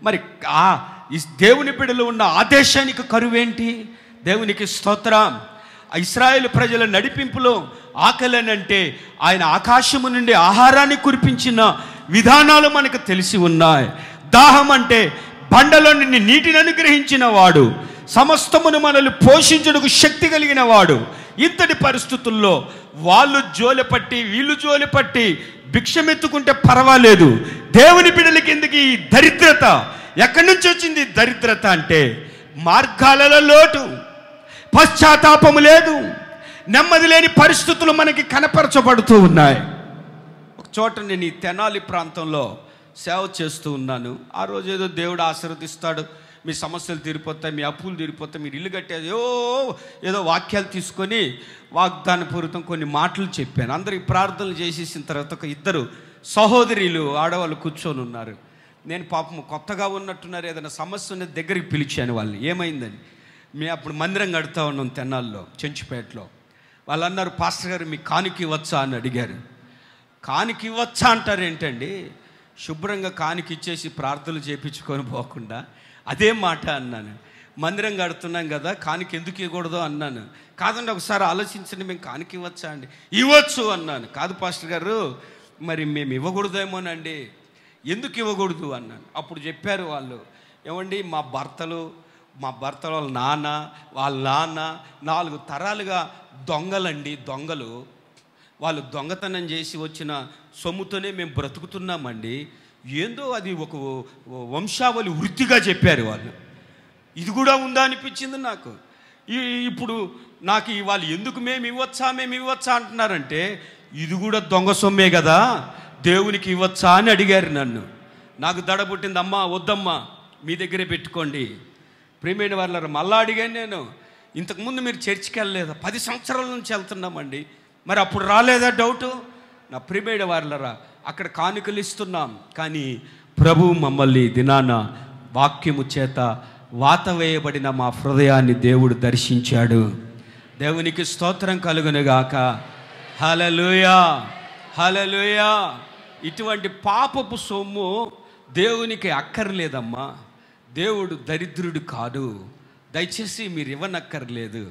మరి దేవుని బిడ్డలో ఉన్న ఆదేశానికి కరువేంటి? దేవునికి స్తోత్రం. ఇశ్రాయేలు ప్రజల నడిపింపులో ఆకలనంటే ఆయన ఆకాశము నుండి ఆహారాన్ని కురిపించిన విధానాలు మనకు తెలిసి ఉన్నాయి. దాహం అంటే బండలో నుండి నీటిని అనుగ్రహించిన వాడు, సమస్తమును మనల్ని పోషించుటకు శక్తి కలిగిన వాడు. ఇంతటి పరిస్థితుల్లో వాళ్ళు జోలెపట్టి వీళ్ళు జోలెపట్టి భిక్షమెత్తుకుంటే పర్వాలేదు, దేవుని బిడ్డలకి ఎందుకు ఈ దరిద్రత? ఎక్కడి నుంచి వచ్చింది దరిద్రత అంటే మార్గాలలో లోటు, పశ్చాత్తాపము లేదు, నెమ్మది లేని పరిస్థితులు మనకి కనపరచబడుతూ ఉన్నాయి. ఒక చోట నేను ఈ తెనాలి ప్రాంతంలో సేవ చేస్తూ ఉన్నాను. ఆ రోజు ఏదో దేవుడు ఆశీర్వదిస్తాడు, మీ సమస్యలు తీరిపోతాయి, మీ అప్పులు తీరిపోతాయి, మీరు ఇల్లు కట్టేది ఏదో వాక్యాలు తీసుకొని వాగ్దానపూరితం కొన్ని మాటలు చెప్పాను. అందరికి ప్రార్థనలు చేసేసిన తర్వాత ఒక 2 సహోదరులు ఆడవాళ్ళు కూర్చొని ఉన్నారు. నేను పాపం కొత్తగా ఉన్నట్టున్నారు, ఏదైనా సమస్య ఉన్నది దగ్గరికి పిలిచాను వాళ్ళని. ఏమైందని, మేము అప్పుడు మందిరం కడుతూ ఉన్నాం తెనాల్లో, చెంచుపేటలో. వాళ్ళు అన్నారు, పాస్టర్ గారు మీకు కానుక ఇవ్వచ్చా అని అడిగారు. కానుక ఇవ్వచ్చా అంటారు ఏంటండి? శుభ్రంగా కానుక ఇచ్చేసి ప్రార్థనలు చేయించుకొని పోకుండా అదే మాట అన్నాను. మందిరం కడుతున్నాం కదా, కానుక ఎందుకు ఇవ్వకూడదు అన్నాను. కాదండి, ఒకసారి ఆలోచించండి, మేము కానుక ఇవ్వచ్చా అండి? ఇవ్వచ్చు అన్నాను. కాదు పాస్టర్ గారు, మరి మేము ఇవ్వకూడదేమోనండి. ఎందుకు ఇవ్వకూడదు అన్నాను. అప్పుడు చెప్పారు వాళ్ళు, ఏమండి మా భర్తలు వాళ్ళ నాన్న 4 తరాలుగా దొంగలండి, దొంగలు. వాళ్ళు దొంగతనం చేసి వచ్చిన సొమ్ముతోనే మేము బ్రతుకుతున్నామండి. ఏందో అది ఒక వంశావళి వృత్తిగా చెప్పారు వాళ్ళు. ఇది కూడా ఉందా అనిపించింది నాకు. ఇప్పుడు నాకు వాళ్ళు ఎందుకు మేము ఇవ్వచ్చా అంటున్నారంటే, ఇది కూడా దొంగ సొమ్మే కదా, దేవునికి ఇవ్వచ్చా అని అడిగారు నన్ను. నాకు దడ పుట్టింది, అమ్మా వద్దమ్మా, మీ దగ్గరే పెట్టుకోండి. ప్రియమైన వాళ్ళ మళ్ళా అడిగాను నేను, ఇంతకుముందు మీరు చర్చికి వెళ్ళలేదా? 10 సంవత్సరాల నుంచి వెళ్తున్నామండి, మరి అప్పుడు రాలేదా డౌటు? నా ప్రియమైన వాళ్ళరా, అక్కడ కానుకలు ఇస్తున్నాం, కానీ ప్రభు మమ్మల్ని దినాన వాక్యము చేత వాత వేయబడిన మా హృదయాన్ని దేవుడు దర్శించాడు. దేవునికి స్తోత్రం కలుగునుగాక. హల్లెలూయా, హల్లెలూయా. ఇటువంటి పాపపు సొమ్ము దేవునికి అక్కర్లేదమ్మా. దేవుడు దరిద్రుడు కాదు, దయచేసి మీరు ఇవ్వనక్కర్లేదు.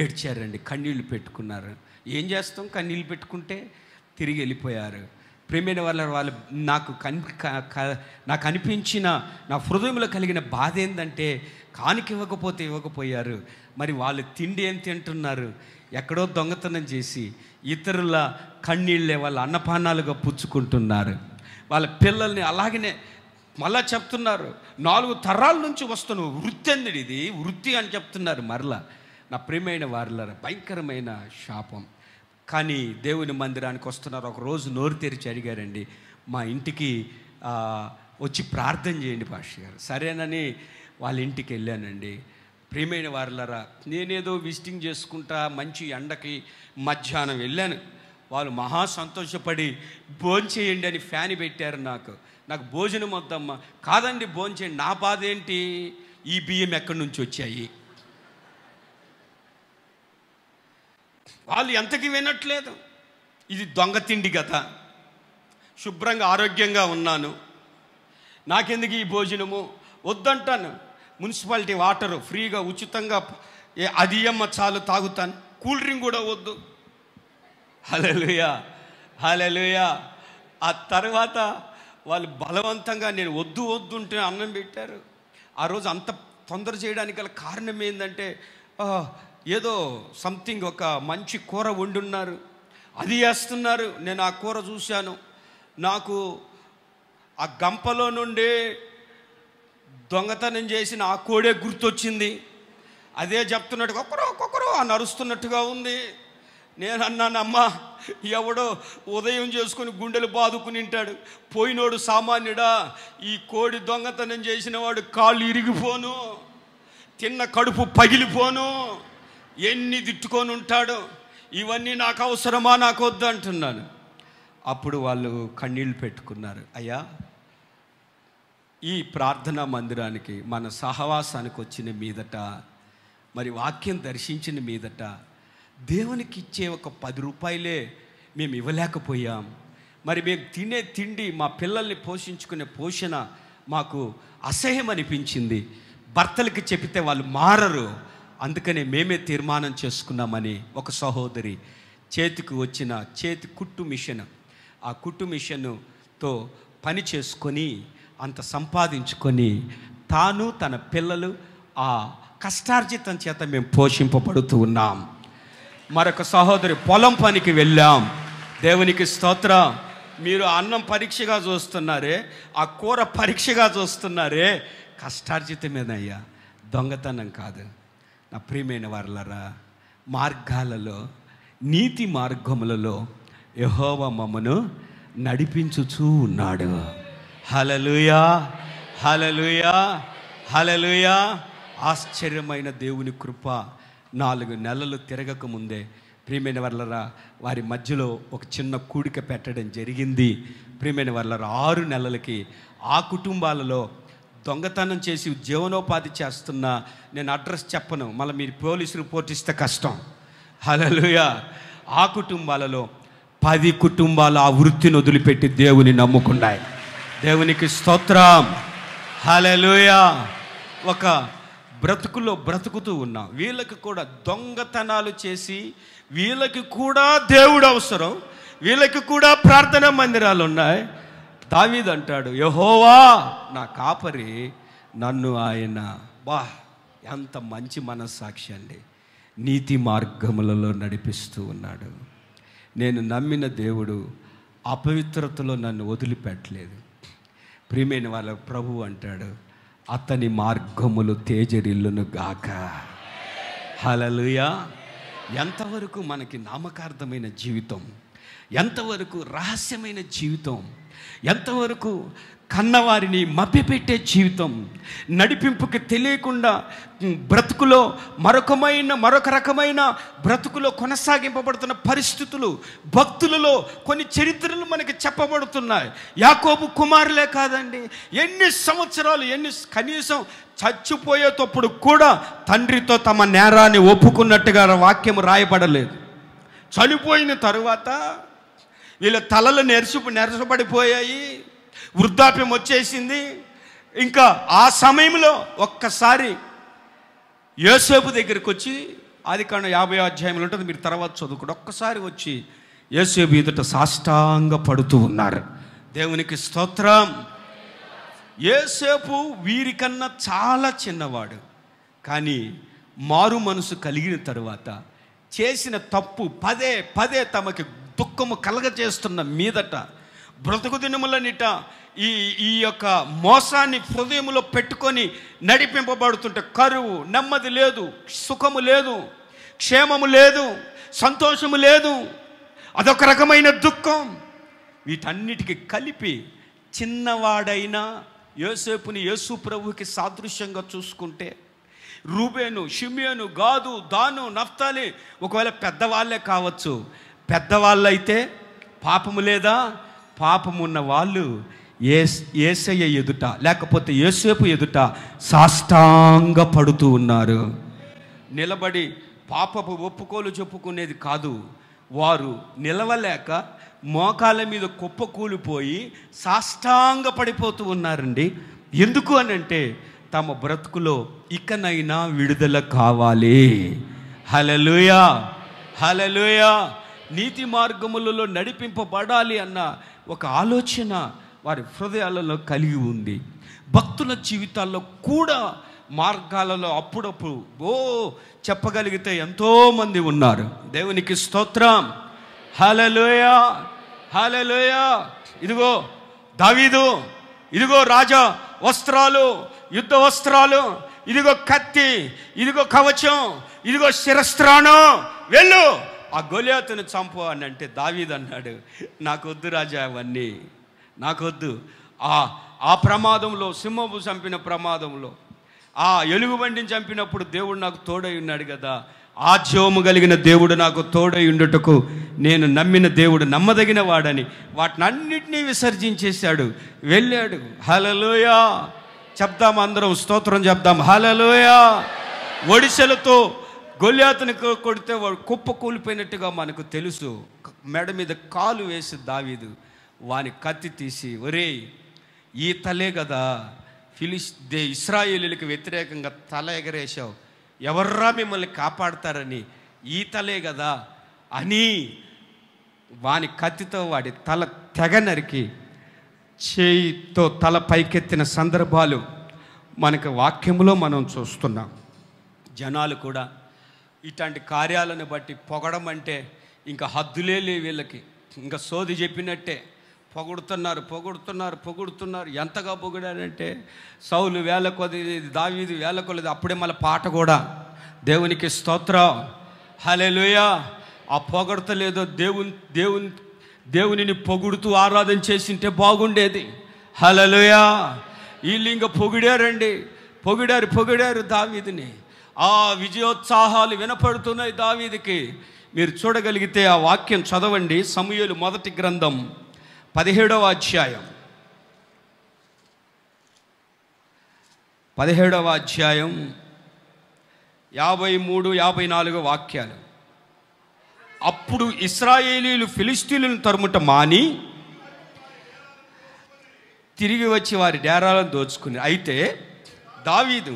ఏడ్చారండి, కన్నీళ్లు పెట్టుకున్నారు. ఏం చేస్తాం, కన్నీళ్ళు పెట్టుకుంటే తిరిగి వెళ్ళిపోయారు. ప్రియమైన వాళ్ళు నాకు అనిపించిన నా హృదయంలో కలిగిన బాధ ఏంటంటే కానుక ఇవ్వకపోయారు. మరి వాళ్ళు తిండి ఏం తింటున్నారు? ఎక్కడో దొంగతనం చేసి ఇతరుల కన్నీళ్ళే వాళ్ళ అన్నపానాలుగా పుచ్చుకుంటున్నారు. వాళ్ళ పిల్లల్ని అలాగనే మళ్ళా చెప్తున్నారు, 4 తరాల నుంచి వస్తున్న వృత్తి అంది ఇది, వృత్తి అని చెప్తున్నారు మరలా. నా ప్రియమైన వారిలారా, భయంకరమైన శాపం. కానీ దేవుని మందిరానికి వస్తున్నారు. ఒకరోజు నోరు తెరిచి అడిగారండి, మా ఇంటికి వచ్చి ప్రార్థన చేయండి పాస్టర్ గారు. సరేనని వాళ్ళ ఇంటికి వెళ్ళానండి. ప్రియమైన వారిలారా, నేనేదో విజిటింగ్ చేసుకుంటా మంచి ఎండకి మధ్యాహ్నం వెళ్ళాను. వాళ్ళు మహా సంతోషపడి భోంచేయండి అని ఫ్యాన్ పెట్టారు. నాకు భోజనం వద్దమ్మా. కాదండి భోంచేయండి. నా బాధ ఏంటి? ఈ బియ్యం ఎక్కడి నుంచి వచ్చాయి? వాళ్ళు ఎంతకి వినట్లేదు. ఇది దొంగ తిండి కదా, శుభ్రంగా ఆరోగ్యంగా ఉన్నాను, నాకెందుకు ఈ భోజనము? వద్దంటాను. మున్సిపాలిటీ వాటరు ఫ్రీగా ఉచితంగా అది అమ్మ చాలు తాగుతాను, కూల్ డ్రింక్ కూడా వద్దు. హల్లెలూయా, హల్లెలూయా. ఆ తర్వాత వాళ్ళు బలవంతంగా నేను వద్దు ఉంటే అన్నం పెట్టారు. ఆ రోజు అంత తొందర చేయడానికి గల కారణం ఏంటంటే, ఏదో సంథింగ్ ఒక మంచి కూర వండున్నారు, అది వేస్తున్నారు. నేను ఆ కూర చూశాను. నాకు ఆ గంపలో నుండి దొంగతనం చేసిన ఆ కోడే గుర్తొచ్చింది. అదే చెప్తున్నట్టు కొక్కరో అని అరుస్తున్నట్టుగా ఉంది. నేను అన్నానమ్మా, ఎవడో ఉదయం చేసుకుని గుండెలు బాదుకుని ఉంటాడు, పోయినోడు సామాన్యుడా? ఈ కోడి దొంగతనం చేసిన వాడు కాళ్ళు ఇరిగిపోను, తిన్న కడుపు పగిలిపోను, ఎన్ని తిట్టుకొని ఉంటాడు. ఇవన్నీ నాకు అవసరమా? నాకు వద్దు అంటున్నాను. అప్పుడు వాళ్ళు కన్నీళ్ళు పెట్టుకున్నారు. అయ్యా, ఈ ప్రార్థనా మందిరానికి మన సహవాసానికి వచ్చిన మీదట, మరి వాక్యం దర్శించిన మీదట దేవునికి ఇచ్చే ఒక 10 రూపాయలే మేము ఇవ్వలేకపోయాం. మరి మేము తినే తిండి, మా పిల్లల్ని పోషించుకునే పోషణ మాకు అసహ్యం అనిపించింది. భర్తలకి చెబితే వాళ్ళు మారరు, అందుకనే మేమే తీర్మానం చేసుకున్నామని ఒక సహోదరి చేతికి వచ్చిన కుట్టు మిషన్, ఆ కుట్టు మిషన్తో పని చేసుకొని అంత సంపాదించుకొని తాను తన పిల్లలు ఆ కష్టార్జితం చేత మేము పోషింపబడుతూ ఉన్నాం. మరొక సహోదరి పొలం పనికి వెళ్ళాం. దేవునికి స్తోత్రం. మీరు అన్నం పరీక్షగా చూస్తున్నారే, ఆ కూర పరీక్షగా చూస్తున్నారే, కష్టార్జితమేనయ్యా, దొంగతనం కాదు. నా ప్రియమైన వారలారా, మార్గాలలో, నీతి మార్గములలో యెహోవా మమ్మను నడిపించుచూ ఉన్నాడు. హల్లెలూయా, హల్లెలూయా, హల్లెలూయా. ఆశ్చర్యమైన దేవుని కృప. 4 నెలలు తిరగక ముందే ప్రియమైన వారలారా, వారి మధ్యలో ఒక చిన్న కూడిక పెట్టడం జరిగింది. ప్రియమైన వారలారా, 6 నెలలకి ఆ కుటుంబాలలో దొంగతనం చేసి జీవనోపాధి చేస్తున్న, నేను అడ్రస్ చెప్పను, మళ్ళీ మీరు పోలీసు రిపోర్ట్ ఇస్తే కష్టం. హల్లెలూయా. ఆ కుటుంబాలలో 10 కుటుంబాలు ఆ వృత్తిని వదిలిపెట్టి దేవుని నమ్ముకున్నాయి. దేవునికి స్తోత్రం. హల్లెలూయా. ఒక బ్రతుకులో బ్రతుకుతూ ఉన్నాం. వీళ్ళకి కూడా దొంగతనాలు చేసి, వీళ్ళకి కూడా దేవుడు అవసరం, వీళ్ళకి కూడా ప్రార్థనా మందిరాలు ఉన్నాయి. దావీదు అంటాడు, యెహోవా నా కాపరి, నన్ను ఆయన ఎంత మంచి మనస్సాక్షి అండి, నీతి మార్గములలో నడిపిస్తూ ఉన్నాడు. నేను నమ్మిన దేవుడు అపవిత్రతలో నన్ను వదిలిపెట్టలేదు. ప్రియమైన వాళ్ళ ప్రభు అంటాడు, అతని మార్గములు తేజరిల్లును గాక. హల్లెలూయా. ఎంతవరకు మనకి నామకార్థమైన జీవితం, ఎంతవరకు రహస్యమైన జీవితం, ఎంతవరకు కన్నవారిని మభ్యపెట్టే జీవితం, నడిపింపుకి తెలియకుండా బ్రతుకులో మరొక రకమైన బ్రతుకులో కొనసాగింపబడుతున్న పరిస్థితులు, భక్తులలో కొన్ని చరిత్రలు మనకి చెప్పబడుతున్నాయి. యాకోబు కుమారులే కాదండి, ఎన్ని సంవత్సరాలు, కనీసం చచ్చిపోయేటప్పుడు కూడా తండ్రితో తమ నేరాన్ని ఒప్పుకున్నట్టుగా వాక్యం రాయబడలేదు. చనిపోయిన తరువాత వీళ్ళ తలలు నెరసపడిపోయాయి, వృద్ధాప్యం వచ్చేసింది. ఇంకా ఆ సమయంలో ఒక్కసారి యోసేపు దగ్గరికి వచ్చి, ఆదికాండం 50వ అధ్యాయంలో ఉంటుంది, మీరు తర్వాత చదువుకోండి. ఒక్కసారి వచ్చి యోసేపు ఎదుట సాష్టాంగ పడుతూ ఉన్నారు. దేవునికి స్తోత్రం. యోసేపు వీరికన్నా చాలా చిన్నవాడు, కానీ మారు మనసు కలిగిన తరువాత చేసిన తప్పు పదే పదే తమకి దుఃఖము కలగజేస్తున్న మీదట బ్రతుకు దినములనిట ఈ యొక్క మోసాన్ని హృదయంలో పెట్టుకొని నడిపింపబడుతుంటే కరువు, నెమ్మది లేదు, సుఖము లేదు, క్షేమము లేదు, సంతోషము లేదు, అదొక రకమైన దుఃఖం. వీటన్నిటికీ కలిపి చిన్నవాడైన యోసేపుని యేసు ప్రభువుకి సాదృశ్యంగా చూసుకుంటే రూబేను, షిమ్యోను, గాదు, దాను, నఫ్తాలి ఒకవేళ పెద్దవాళ్ళే కావచ్చు. పెద్దవాళ్ళైతే పాపము లేదా? పాపమున్న వాళ్ళు యేసయ్య ఎదుట లేకపోతే యోసేపు ఎదుట సాష్టాంగ పడుతూ ఉన్నారు. నిలబడి పాపపు ఒప్పుకోలు చెప్పుకునేది కాదు, వారు నిలవలేక మోకాళ్ళ మీద కుప్పకూలిపోయి సాష్టాంగ పడిపోతూ ఉన్నారండి. ఎందుకు అనంటే తమ బ్రతుకులో ఇకనైనా విడుదల కావాలి. హల్లెలూయా, హల్లెలూయా. నీతి మార్గములలో నడిపింపబడాలి అన్న ఒక ఆలోచన వారి హృదయాలలో కలిగి ఉంది. భక్తుల జీవితాల్లో కూడా మార్గాలలో అప్పుడప్పుడు చెప్పగలిగితే ఎంతోమంది ఉన్నారు. దేవునికి స్తోత్రం. హల్లెలూయా, హల్లెలూయా. ఇదిగో దావీదు, ఇదిగో రాజా వస్త్రాలు, యుద్ధ వస్త్రాలు, ఇదిగో కత్తి, ఇదిగో కవచం, ఇదిగో శిరస్త్రాణం, వెళ్ళు ఆ గొలియాతును చంపు అని అంటే దావీదు అన్నాడు, నాకొద్దు రాజా, అవన్నీ నాకొద్దు. ఆ ప్రమాదంలో, సింహము చంపిన ప్రమాదంలో, ఆ ఎలుగుబండిని చంపినప్పుడు దేవుడు నాకు తోడై ఉన్నాడు కదా, ఆ జీవము కలిగిన దేవుడు నాకు తోడై ఉండుటకు నేను నమ్మిన దేవుడు నమ్మదగిన వాడని వాటిని అన్నిటినీ విసర్జించేశాడు, వెళ్ళాడు. హల్లెలూయా చెప్దాం, అందరం స్తోత్రం చెప్దాం. హల్లెలూయా. ఒడిసెలతో గొలియాతుని కొడితే వాడు కుప్ప కూలిపోయినట్టుగా మనకు తెలుసు. మెడ మీద కాలు వేసి దావీదు వాని కత్తి తీసి, ఒరేయ్ ఈ తలే కదా ఇశ్రాయేలీయులకు వ్యతిరేకంగా తల ఎగరేశావు, ఎవర్రా మిమ్మల్ని కాపాడతారని, ఈ తలే కదా అని వాని కత్తితో వాడి తల తెగ నరికి చేయితో తల పైకెత్తిన సందర్భాలు మనకు వాక్యములో మనం చూస్తున్నాం. జనాలు కూడా ఇట్లాంటి కార్యాలను బట్టి పొగడం అంటే ఇంకా హద్దులే లేవు వీళ్ళకి. ఇంకా సోది చెప్పినట్టే పొగుడుతున్నారు, పొగుడుతున్నారు, పొగుడుతున్నారు. ఎంతగా పొగిడారంటే సౌలు వేల కొద్ది, దావీదు వేల కొద్ది. అప్పుడే మళ్ళీ పాట కూడా. దేవునికి స్తోత్రం. హల్లెలూయా. ఆ పొగడతలేదో దేవునిని పొగుడుతూ ఆరాధన చేసింటే బాగుండేది. హల్లెలూయా. వీళ్ళు ఇంకా పొగిడారండి, పొగిడారు దావీదుని. ఆ విజయోత్సాహాలు వినపడుతున్నాయి దావీదుకి. మీరు చూడగలిగితే ఆ వాక్యం చదవండి. సమూయేలు మొదటి గ్రంథం 17వ అధ్యాయం 53-54 వాక్యాలు. అప్పుడు ఇశ్రాయేలీయులు ఫిలిష్తీయులను తరుముట మాని తిరిగి వచ్చి వారి డేరాలను దోచుకుని, అయితే దావీదు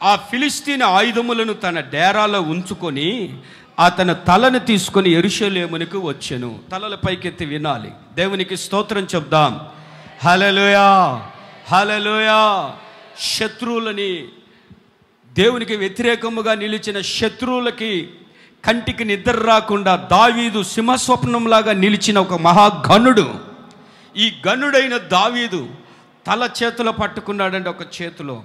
ఆ ఫిలిష్తీయుని ఆయుధములను తన డేరాలో ఉంచుకొని అతని తలను తీసుకొని యెరూషలేమునకు వచ్చెను. తలల పైకెత్తి వినాలి. దేవునికి స్తోత్రం చెప్దాం. హల్లెలూయా, హల్లెలూయా. శత్రువులని, దేవునికి వ్యతిరేకముగా నిలిచిన శత్రువులకి కంటికి నిద్ర రాకుండా దావీదు సింహస్వప్నంలాగా నిలిచిన ఒక మహాగణుడు. ఈ గనుడైన దావీదు తల చేతిలో పట్టుకున్నాడండి. ఒక చేతిలో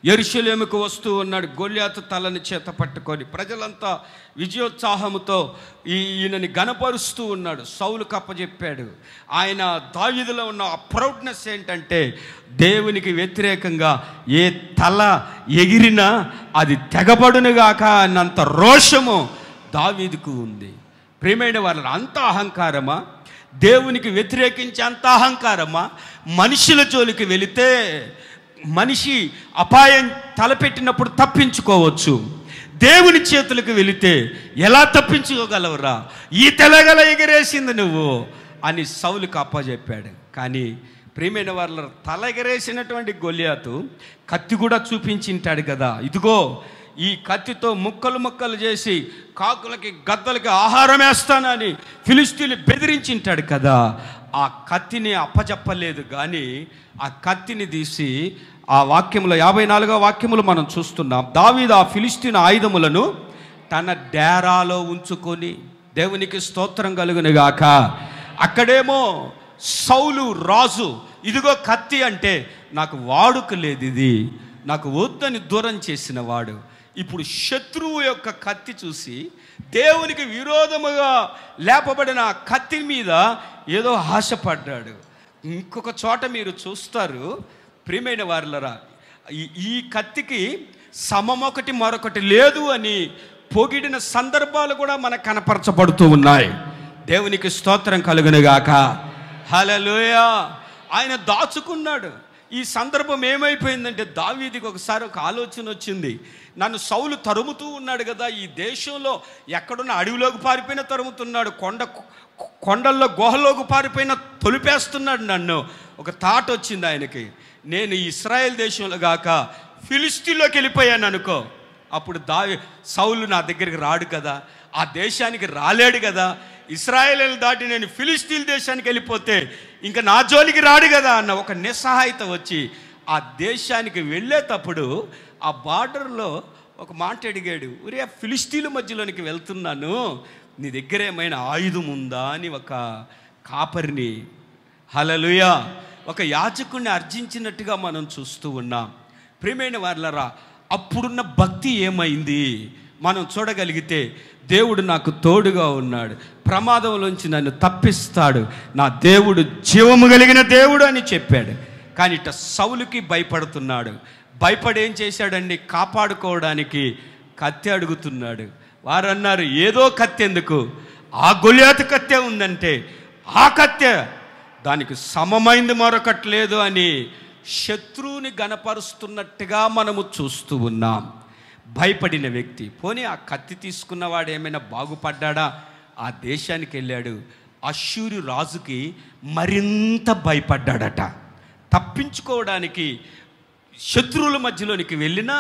యెరూషలేముకు వస్తూ ఉన్నాడు, గొలియాతు తలని చేత పట్టుకొని. ప్రజలంతా విజయోత్సాహముతో ఈయనని గనపరుస్తూ ఉన్నాడు. సౌలు కప్పచెప్పాడు. ఆయన దావీదులో ఉన్న ఆ ప్రౌడ్నెస్ ఏంటంటే దేవునికి వ్యతిరేకంగా ఏ తల ఎగిరినా అది తెగబడునుగాక అన్నంత రోషము దావీదుకు ఉంది. ప్రియమైన వాళ్ళ అంత అహంకారమా? దేవునికి వ్యతిరేకించే అంత అహంకారమా? మనుషుల జోలికి వెళితే మనిషి అపాయం తలపెట్టినప్పుడు తప్పించుకోవచ్చు, దేవుని చేతులకు వెళితే ఎలా తప్పించుకోగలవురా? ఈ తెలగల ఎగరేసింది నువ్వు అని సౌలుకు అప్పచెప్పాడు. కానీ ప్రియమైన వాళ్ళ తల ఎగరేసినటువంటి గొలియాతు కత్తి కూడా చూపించింటాడు కదా. ఇదిగో ఈ కత్తితో ముక్కలు ముక్కలు చేసి కాకులకి గద్దలకి ఆహారం వేస్తానని ఫిలిష్తీయులు బెదిరించింటాడు కదా. ఆ కత్తిని అప్పచెప్పలేదు, కానీ ఆ కత్తిని తీసి ఆ వాక్యంలో 54వ వాక్యములు మనం చూస్తున్నాం. దావీదు ఆ ఫిలిష్తీయుని ఆయుధములను తన డేరాలో ఉంచుకొని, దేవునికి స్తోత్రం కలుగునుగాక. అక్కడేమో సౌలు రాజు, ఇదిగో కత్తి అంటే నాకు వాడుక లేదు, ఇది నాకు వద్దని దూరం చేసిన వాడు ఇప్పుడు శత్రువు యొక్క కత్తి చూసి దేవునికి విరోధముగా లేపబడిన ఆ కత్తి మీద ఏదో ఆశపడ్డాడు. ఇంకొక చోట మీరు చూస్తారు, ప్రియమైన వారలరా, ఈ కత్తికి సమమొకటి మరొకటి లేదు అని పొగిడిన సందర్భాలు కూడా మనకు కనపరచబడుతూ ఉన్నాయి. దేవునికి స్తోత్రం కలుగునుగాక. హల్లెలూయా. ఆయన దాచుకున్నాడు. ఈ సందర్భం ఏమైపోయిందంటే, దావీదుకి ఒకసారి ఒక ఆలోచన వచ్చింది. నన్ను సౌలు తరుముతూ ఉన్నాడు కదా, ఈ దేశంలో ఎక్కడున్న అడవిలోకి పారిపోయినా తరుముతున్నాడు, కొండల్లో గుహలోకి పారిపోయినా తొలిపేస్తున్నాడు నన్ను. ఒక థాట్ వచ్చింది ఆయనకి, నేను ఇశ్రాయేల్ దేశంలో గాక ఫిలిష్తీన్లోకి వెళ్ళిపోయాను అనుకో, అప్పుడు సౌలు నా దగ్గరికి రాడు కదా, ఆ దేశానికి రాలేడు కదా, ఇశ్రాయేలు దాటి నేను ఫిలిష్తీన్ దేశానికి వెళ్ళిపోతే ఇంకా నా జోలికి రాడు కదా అన్న ఒక నిస్సహాయత వచ్చి ఆ దేశానికి వెళ్ళేటప్పుడు ఆ బార్డర్లో ఒక మాట అడిగాడు, ఒరే ఫిలిష్తీన్ల మధ్యలోనికి వెళ్తున్నాను, నీ దగ్గర ఏమైనా ఆయుధం ఉందా అని ఒక కాపరిని, హల్లెలూయా, ఒక యాజకుడిని అర్జించినట్టుగా మనం చూస్తూ ఉన్నాం. ప్రియమైన వారలారా, అప్పుడున్న భక్తి ఏమైంది మనం చూడగలిగితే, దేవుడు నాకు తోడుగా ఉన్నాడు, ప్రమాదంలోంచి నన్ను తప్పిస్తాడు, నా దేవుడు జీవము కలిగిన దేవుడు అని చెప్పాడు. కానీ ఇట సౌలుకి భయపడుతున్నాడు. భయపడి ఏం చేశాడండి, కాపాడుకోవడానికి కత్తి అడుగుతున్నాడు. వారు అన్నారు, ఏదో కత్తి ఎందుకు, ఆ గొలియాతు కత్తే ఉందంటే ఆ కత్తె, దానికి సమమైంది మరొకటి లేదు అని శత్రువుని గణపరుస్తున్నట్టుగా మనము చూస్తూ ఉన్నాం. భయపడిన వ్యక్తి, పోనీ ఆ కత్తి తీసుకున్నవాడు ఏమైనా బాగుపడ్డా? ఆ దేశానికి వెళ్ళాడు, అష్షూరు రాజుకి మరింత భయపడ్డాడట. తప్పించుకోవడానికి శత్రువుల మధ్యలోనికి వెళ్ళినా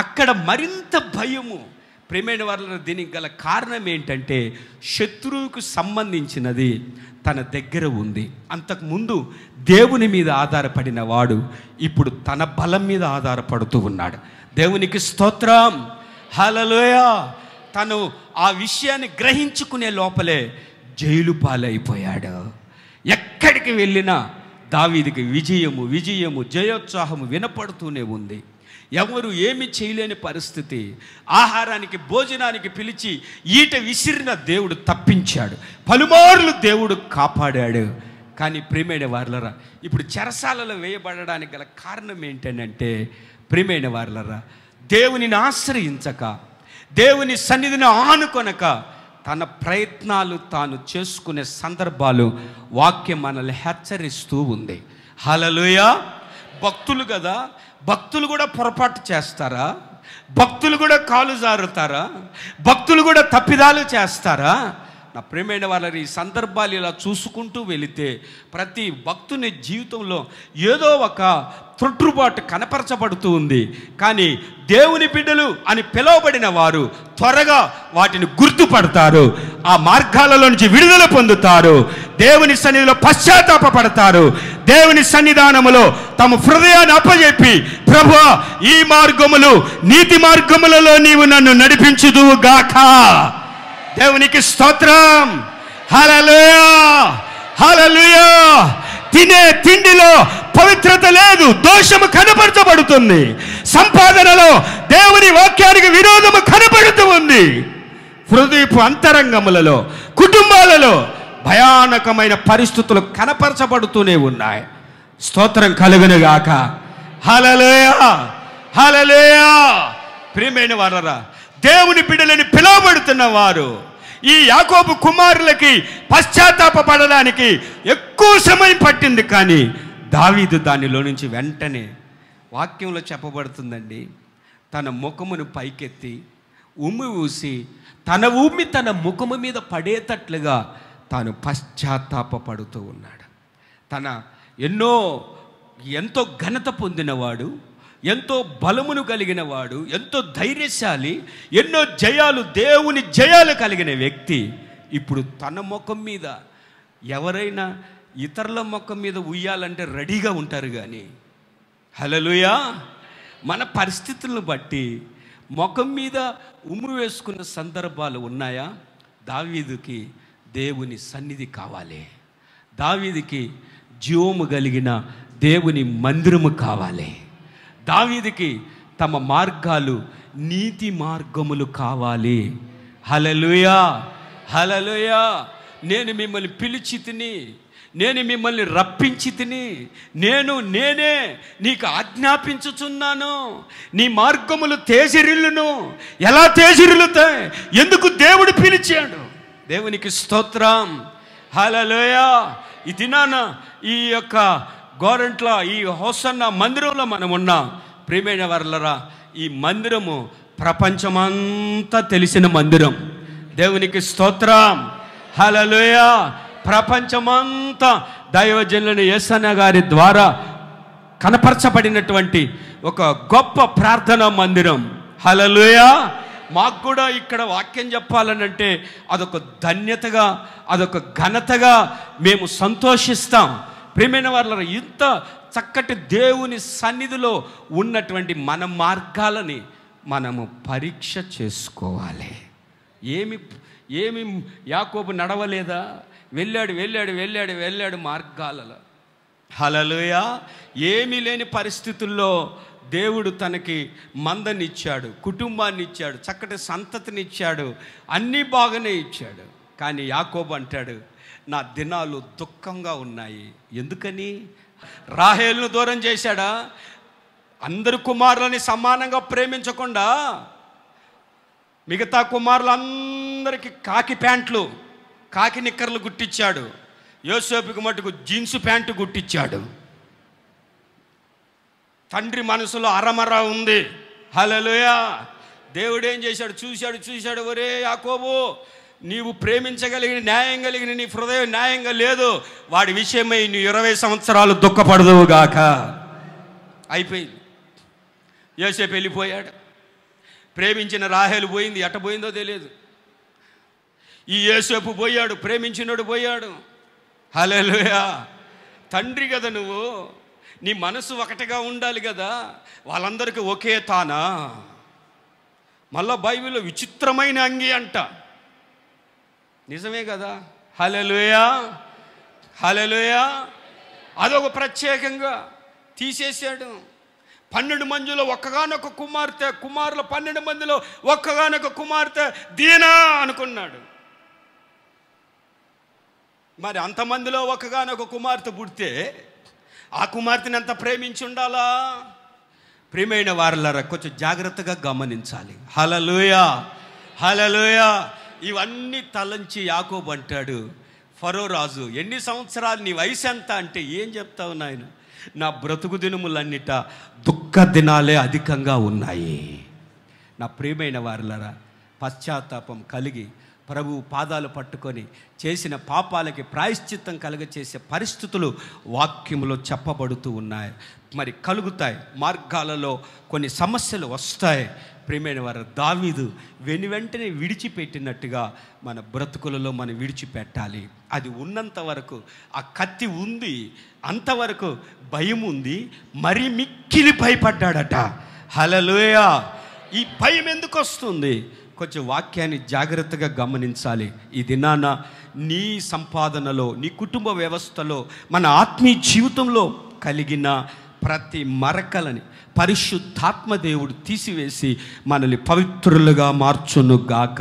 అక్కడ మరింత భయము. ప్రియమైన వారు, దీనికి గల కారణం ఏంటంటే, శత్రువుకు సంబంధించినది తన దగ్గర ఉంది. అంతకుముందు దేవుని మీద ఆధారపడిన వాడు ఇప్పుడు తన బలం మీద ఆధారపడుతూ ఉన్నాడు. దేవునికి స్తోత్రం, హల్లెలూయా. తను ఆ విషయాన్ని గ్రహించుకునే లోపలే జైలు పాలైపోయాడు. ఎక్కడికి వెళ్ళినా దావీదుకి విజయము విజయము జయోత్సాహము వినపడుతూనే ఉంది. ఎవరు ఏమి చేయలేని పరిస్థితి. ఆహారానికి భోజనానికి పిలిచి ఈట విసిరిన దేవుడు తప్పించాడు, పలుమార్లు దేవుడు కాపాడాడు. కానీ ప్రియమైన వారలరా, ఇప్పుడు చెరసాలలో వేయబడడానికి గల కారణం ఏంటంటే, ప్రియమైన వారలరా, దేవునిని ఆశ్రయించక, దేవుని సన్నిధిని ఆనుకొనక తన ప్రయత్నాలు తాను చేసుకునే సందర్భాలు వాక్యం మనల్ని హెచ్చరిస్తూ ఉంది. హల్లెలూయా. భక్తులు కదా, భక్తులు కూడా పొరపాటు చేస్తారా? భక్తులు కూడా కాలు జారుతారా? భక్తులు కూడా తప్పిదాలు చేస్తారా? నా ప్రియమైన వాళ్ళ ఈ సందర్భాలు ఇలా చూసుకుంటూ వెళితే ప్రతి భక్తుని జీవితంలో ఏదో ఒక త్రుట్టుబాటు కనపరచబడుతూ ఉంది. కానీ దేవుని బిడ్డలు అని పిలువబడిన వారు త్వరగా వాటిని గుర్తుపడతారు, ఆ మార్గాలలో నుంచి విడుదల పొందుతారు, దేవుని సన్నిధిలో పశ్చాత్తాపపడతారు, దేవుని సన్నిధానములో తమ హృదయాన్ని అప్పజెప్పి, ప్రభువా ఈ మార్గములు నీతి మార్గములలో నీవు నన్ను నడిపించుదువు గాక. దేవునికి స్తోత్రం, హల్లెలూయా, హల్లెలూయా. తినే తిండిలో పవిత్రత లేదు, దోషము కనపరచబడుతుంది. సంపాదనలో దేవుని వాక్యానికి విరోధము కనపడుతూ ఉంది. హృదయపు అంతరంగములలో, కుటుంబాలలో భయానకమైన పరిస్థితులు కనపరచబడుతూనే ఉన్నాయి. స్తోత్రం కలుగునుగాక. హల్లెలూయా, హల్లెలూయా. ప్రియమైన వారరా, దేవుని బిడ్డలని పిలువబడుతున్న వారు ఈ యాకోబు కుమారులకి పశ్చాత్తాపపడడానికి ఎక్కువ సమయం పట్టింది. కానీ దావీదు దానిలో నుంచి వెంటనే, వాక్యంలో చెప్పబడుతుందండి, తన ముఖమును పైకెత్తి ఉమ్మి ఊసి తన ఉమ్మి తన ముఖము మీద పడేటట్లుగా తాను పశ్చాత్తాపపడుతూ ఉన్నాడు. ఎంతో ఘనత పొందినవాడు, ఎంతో బలమును కలిగిన వాడు, ఎంతో ధైర్యశాలి, ఎన్నో జయాలు, దేవుని జయాలు కలిగిన వ్యక్తి ఇప్పుడు తన ముఖం మీద, ఎవరైనా ఇతరుల ముఖం మీద ఉయ్యాలంటే రెడీగా ఉంటారు. కానీ హల్లెలూయా, మన పరిస్థితులను బట్టి ముఖం మీద ఉమ్ము వేసుకున్న సందర్భాలు ఉన్నాయా? దావీదుకి దేవుని సన్నిధి కావాలి. దావీదుకి జీవము కలిగిన దేవుని మందిరము కావాలి. దావీదుకి తమ మార్గాలు నీతి మార్గములు కావాలి. హల్లెలూయా, హల్లెలూయా. నేను మిమ్మల్ని పిలిచి తిని, నేను మిమ్మల్ని రప్పించి తిని, నేనే నీకు ఆజ్ఞాపించుచున్నాను, నీ మార్గములు తేజరిల్లును. ఎలా తేజరిల్లుతాయి? ఎందుకు దేవుడు పిలిచాడు. దేవునికి స్తోత్రం. హల్లెలూయా. ఈ దినాన ఈ యొక్క గోరంట్ల ఈ హోసన్న మందిరంలో మనం ఉన్నాం. ప్రియమైన వారలారా, ఈ మందిరము ప్రపంచమంతా తెలిసిన మందిరం. దేవునికి స్తోత్రం. హల్లెలూయా. ప్రపంచమంతా దైవజనులైన యేసన్న గారి ద్వారా కనపరచబడినటువంటి ఒక గొప్ప ప్రార్థనా మందిరం. హల్లెలూయా. మాకు కూడా ఇక్కడ వాక్యం చెప్పాలనంటే అదొక ధన్యతగా, అదొక ఘనతగా మేము సంతోషిస్తాం. ప్రియమైన వారలారా, ఇంత చక్కటి దేవుని సన్నిధిలో ఉన్నటువంటి మన మార్గాలని మనము పరీక్ష చేసుకోవాలి. ఏమి యాకోబు నడవలేదా? వెళ్ళాడు మార్గాలలో. హల్లెలూయా. ఏమీ లేని పరిస్థితుల్లో దేవుడు తనకి మందనిచ్చాడు, కుటుంబాన్ని ఇచ్చాడు, చక్కటి సంతతినిచ్చాడు, అన్నీ బాగానే ఇచ్చాడు. కానీ యాకోబు అంటాడు, నా దినాలు దుఃఖంగా ఉన్నాయి. ఎందుకని? రాహేలును దూరం చేశాడా? అందరు కుమారులని సమానంగా ప్రేమించకుండా మిగతా కుమారులందరికీ కాకి ప్యాంట్లు, కాకి నిక్కర్లు గుట్టించాడు. యోసేపుకి మటుకు జీన్స్ ప్యాంటు గుట్టించాడు. తండ్రి మనసులో అరమర ఉంది. హల్లెలూయా. దేవుడు ఏం చేశాడు? చూశాడు, ఒరే యాకోబు, నీవు ప్రేమించగలిగిన, న్యాయం కలిగిన నీ హృదయం న్యాయంగా లేదు. వాడి విషయమై నీ 20 సంవత్సరాలు దుఃఖపడదువుగాక. అయిపోయింది. యోసేపు వెళ్ళిపోయాడు. ప్రేమించిన రాహేలు పోయింది. ఎట్ట పోయిందో తెలియదు. ఈ యోసేపు పోయాడు, ప్రేమించినోడు పోయాడు. హల్లెలూయా. తండ్రి కదా నువ్వు, నీ మనసు ఒకటిగా ఉండాలి కదా. వాళ్ళందరికీ ఒకే తానా? మళ్ళా బైబిల్లో విచిత్రమైన అంగి అంట. నిజమే కదా. హల్లెలూయా, హల్లెలూయా. అదొక ప్రత్యేకంగా తీసేశాడు. 12 మందిలో ఒక్కగానొక కుమార్తె, కుమారుల 12 మందిలో ఒక్కగానొక కుమార్తె దీనా అనుకున్నాడు. మరి అంతమందిలో ఒక్కగానొక కుమార్తె పుడితే ఆ కుమార్తెని ఎంత ప్రేమించి ఉండాలా? ప్రియమైన వారలారా, కొంచెం జాగ్రత్తగా గమనించాలి. హల్లెలూయా, హల్లెలూయా. ఇవన్నీ తలంచి యాకోబు అంటాడు, ఫరో రాజు, ఎన్ని సంవత్సరాలు, నీ వయసు ఎంత అంటే, ఏం చెప్తావు నాయన? నా బ్రతుకు దినములన్నిట దుఃఖ దినాలే అధికంగా ఉన్నాయి. నా ప్రియమైన వారలారా, పశ్చాత్తాపం కలిగి ప్రభువు పాదాలు పట్టుకొని చేసిన పాపాలకి ప్రాయశ్చిత్తం కలుగచేసే పరిస్థితులు వాక్యములో చెప్పబడుతూ ఉన్నాయి. మరి కలుగుతాయి. మార్గాలలో కొన్ని సమస్యలు వస్తాయి. ప్రియమైన వారు, దావీదు వెంటనే విడిచిపెట్టినట్టుగా మన బ్రతుకులలో మనం విడిచిపెట్టాలి. అది ఉన్నంత వరకు, ఆ కత్తి ఉంది అంతవరకు భయం ఉంది. మరీ మిక్కిలి భయపడ్డాడట. హల్లెలూయా. ఈ భయం ఎందుకు వస్తుంది? కొంచెం వాక్యాన్ని జాగ్రత్తగా గమనించాలి. ఈ దినాన నీ సంపాదనలో, నీ కుటుంబ వ్యవస్థలో, మన ఆత్మీయ జీవితంలో కలిగిన ప్రతి మరకలని పరిశుద్ధాత్మ దేవుడు తీసివేసి మనల్ని పవిత్రులుగా మార్చునుగాక.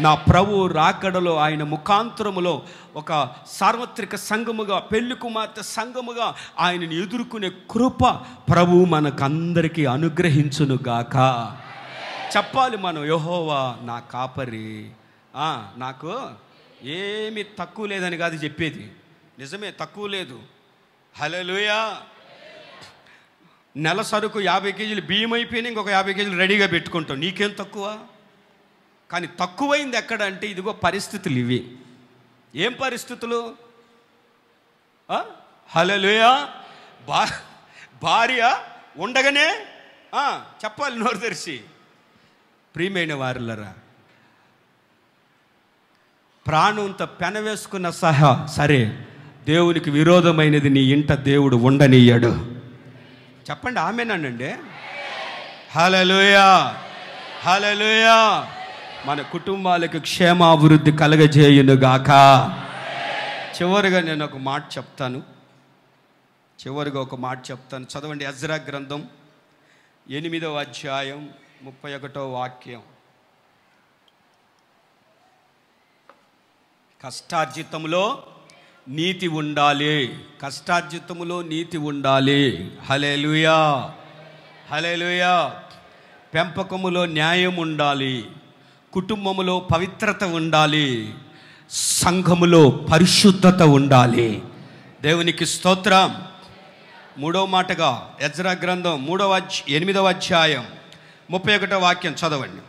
నా ప్రభు రాకడలో ఆయన ముఖాంతరములో ఒక సార్వత్రిక సంఘముగా, పెళ్లి కుమార్తె సంఘముగా ఆయనని ఎదుర్కొనే కృప ప్రభు మనకందరికీ అనుగ్రహించునుగాక. చెప్పాలి మనం, యెహోవా నా కాపరి, నాకు ఏమి తక్కువ లేదని కాదు చెప్పేది. నిజమే, తక్కువ లేదు. హల్లెలూయా. నెల సరుకు 50 కేజీలు బియ్యం అయిపోయినా ఇంకొక 50 కేజీలు రెడీగా పెట్టుకుంటాం. నీకేం తక్కువ? కానీ తక్కువైంది ఎక్కడ అంటే, ఇదిగో పరిస్థితులు ఇవి. ఏం పరిస్థితులు? హల్లెలూయా. భార్య ఉండగానే చెప్పాలి నోరు తెరిచి. ప్రియమైన వారులరా, ప్రాణంతో పెనవేసుకున్న సహా సరే దేవునికి విరోధమైనది నీ ఇంట దేవుడు ఉండనీయడు. చెప్పండి ఆమేనండి. హల్లెలూయా, హల్లెలూయా. మన కుటుంబాలకు క్షేమాభివృద్ధి కలగజేయునుగాక. చివరిగా నేను ఒక మాట చెప్తాను. చదవండి. ఎజ్రా గ్రంథం 8వ అధ్యాయం 31వ వాక్యం. కష్టార్జితములో నీతి ఉండాలి. హల్లెలూయా, హల్లెలూయా. పెంపకములో న్యాయం ఉండాలి. కుటుంబములో పవిత్రత ఉండాలి. సంఘములో పరిశుద్ధత ఉండాలి. దేవునికి స్తోత్రం. 3వ మాటగా ఎజ్రా గ్రంథం 8వ అధ్యాయం 31వ వాక్యం చదవండి.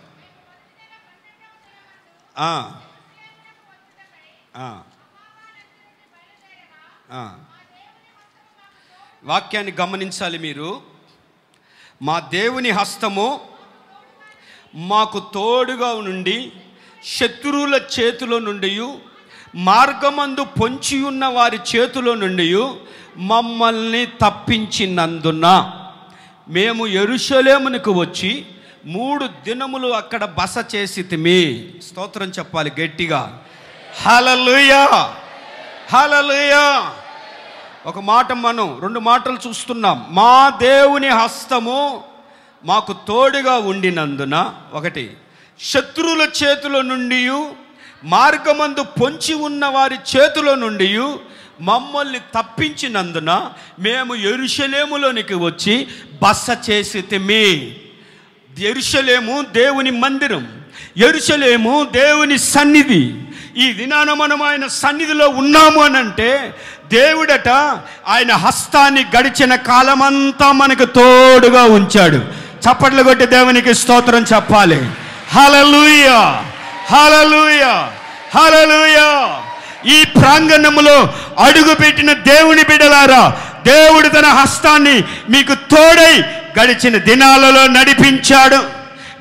వాక్యాన్ని గమనించాలి మీరు. మా దేవుని హస్తము మాకు తోడుగా నుండి శత్రువుల చేతిలో నుండి, మార్గమందు పొంచి ఉన్న వారి చేతిలో నుండి మమ్మల్ని తప్పించినందున మేము యెరూషలేమునకు వచ్చి 3 దినములు అక్కడ బస చేసితిమి. స్తోత్రం చెప్పాలి గట్టిగా. హల్లెలూయా, హల్లెలూయా. ఒక మాట మనం 2 మాటలు చూస్తున్నాం. మా దేవుని హస్తము మాకు తోడుగా ఉండినందున, 1 శత్రువుల చేతిలో నుండి, మార్గమందు పొంచి ఉన్న వారి చేతిలో నుండి మమ్మల్ని తప్పించినందున మేము యెరూషలేములోనికి వచ్చి బస చేసితిమి. యెరూషలేము దేవుని మందిరం, యెరూషలేము దేవుని సన్నిధి. ఈ దినాన మనం ఆయన సన్నిధిలో ఉన్నాము అనంటే దేవుడట ఆయన హస్తాన్ని గడిచిన కాలమంతా మనకు తోడుగా ఉంచాడు. చప్పట్లు కొట్టి దేవునికి స్తోత్రం చెప్పాలి. హల్లెలూయా, హల్లెలూయా, హల్లెలూయా. ఈ ప్రాంగణములో అడుగుపెట్టిన దేవుని బిడ్డలారా, దేవుడు తన హస్తాన్ని మీకు తోడై గడిచిన దినాలలో నడిపించాడు,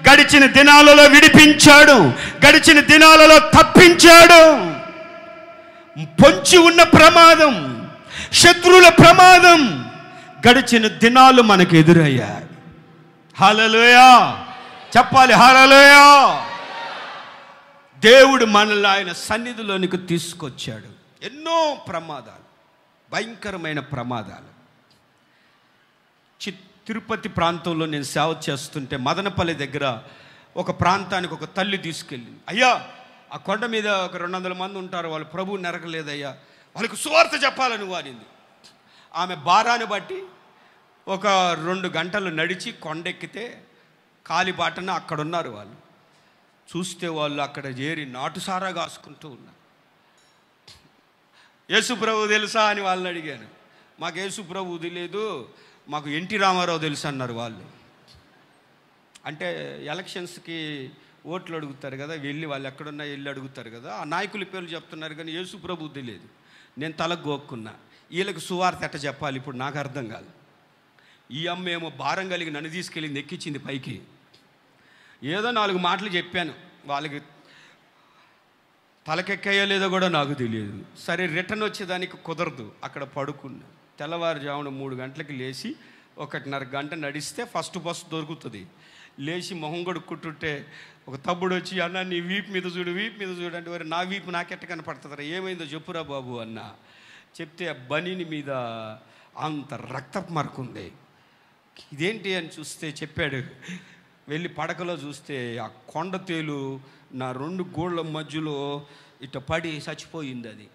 గడిచిన దినాలలో విడిపించాడు, గడిచిన దినాలలో తప్పించాడు. పొంచి ఉన్న ప్రమాదం, శత్రువుల ప్రమాదం గడిచిన దినాలు మనకు ఎదురయ్యాయి. హల్లెలూయా చెప్పాలి. హల్లెలూయా. దేవుడు మనల్ని ఆయన సన్నిధిలోనికి తీసుకొచ్చాడు. ఎన్నో ప్రమాదాలు, భయంకరమైన ప్రమాదాలు. తిరుపతి ప్రాంతంలో నేను సేవ చేస్తుంటే మదనపల్లి దగ్గర ఒక ప్రాంతానికి ఒక తల్లి తీసుకెళ్ళింది. అయ్యా, ఆ కొండ మీద ఒక 200 మంది ఉంటారు, వాళ్ళు ప్రభువు నెరగలేదయ్యా, వాళ్ళకి సువార్త చెప్పాలని వారింది. ఆమె భారాన్ని బట్టి ఒక 2 గంటలు నడిచి కొండెక్కితే కాలిబాటన అక్కడ ఉన్నారు వాళ్ళు. చూస్తే వాళ్ళు అక్కడ చేరి నాటుసారా కాసుకుంటూ ఉన్నారు. యేసు ప్రభు తెలుసా అని వాళ్ళని అడిగాను. మాకు యేసు ప్రభు తెలియదు, మాకు ఎన్టీ రామారావు తెలుసు అన్నారు వాళ్ళు. అంటే ఎలక్షన్స్కి ఓట్లు అడుగుతారు కదా, వెళ్ళి వాళ్ళు ఎక్కడున్నా వెళ్ళి అడుగుతారు కదా, ఆ నాయకుల పేర్లు చెప్తున్నారు కానీ యేసు ప్రభు తెలియదు. నేను తలకు గోక్కున్నా, వీళ్ళకి సువార్త ఎట్ట చెప్పాలి ఇప్పుడు నాకు అర్థం కాదు. ఈ అమ్మ ఏమో భారం కలిగి నన్ను తీసుకెళ్ళింది, ఎక్కించింది పైకి. ఏదో 4 మాటలు చెప్పాను, వాళ్ళకి తలకెక్కాయో లేదో కూడా నాకు తెలియదు. సరే రిటర్న్ వచ్చేదానికి కుదరదు, అక్కడ పడుకున్నా. తెల్లవారుజామున 3 గంటలకి లేచి 1.5 గంట నడిస్తే ఫస్ట్ బస్సు దొరుకుతుంది. లేచి మొహం కొడుక్కుంటుంటే ఒక తమ్ముడు వచ్చి, అన్న నీ వీపు మీద చూడు, వీపు మీద చూడు అంటే, వారు నా వీపు నాకెట్ట కనపడుతుందిరా, ఏమైందో చెప్పురా బాబు అన్న. చెప్తే ఆ బనీని మీద అంత రక్తపు మరకుంది. ఇదేంటి అని చూస్తే చెప్పాడు, వెళ్ళి పడకలో చూస్తే ఆ కొండ తేలు నా 2 గోళ్ళ మధ్యలో ఇట్ట పడి చచ్చిపోయింది.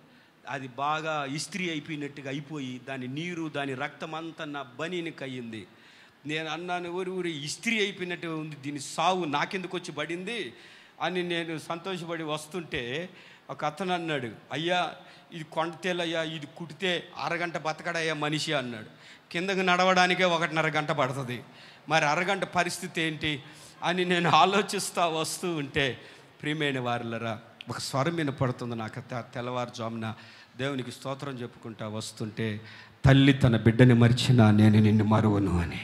అది బాగా ఇస్త్రీ అయిపోయినట్టుగా అయిపోయి దాని నీరు దాని రక్తం అంతా నా బనీనికి అయ్యింది. నేను అన్నాను, ఊరి ఇస్త్రీ అయిపోయినట్టుగా ఉంది, దీని సావు నాకెందుకు వచ్చి పడింది అని నేను సంతోషపడి వస్తుంటే ఒక అతను అన్నాడు, అయ్యా ఇది కొండతేలయ్యా, ఇది కుడితే 1/2 గంట బతకడయ్యా మనిషి అన్నాడు. కిందకి నడవడానికే 1.5 గంట పడుతుంది, మరి 1/2 గంట పరిస్థితి ఏంటి అని నేను ఆలోచిస్తూ వస్తూ ఉంటే, ప్రియమైన వారులరా, ఒక స్వరం వినపడుతుంది నాకు. తెల్లవారుజామున దేవునికి స్తోత్రం చెప్పుకుంటా వస్తుంటే, తల్లి తన బిడ్డని మరిచినా నేను నిన్ను మరువను అని.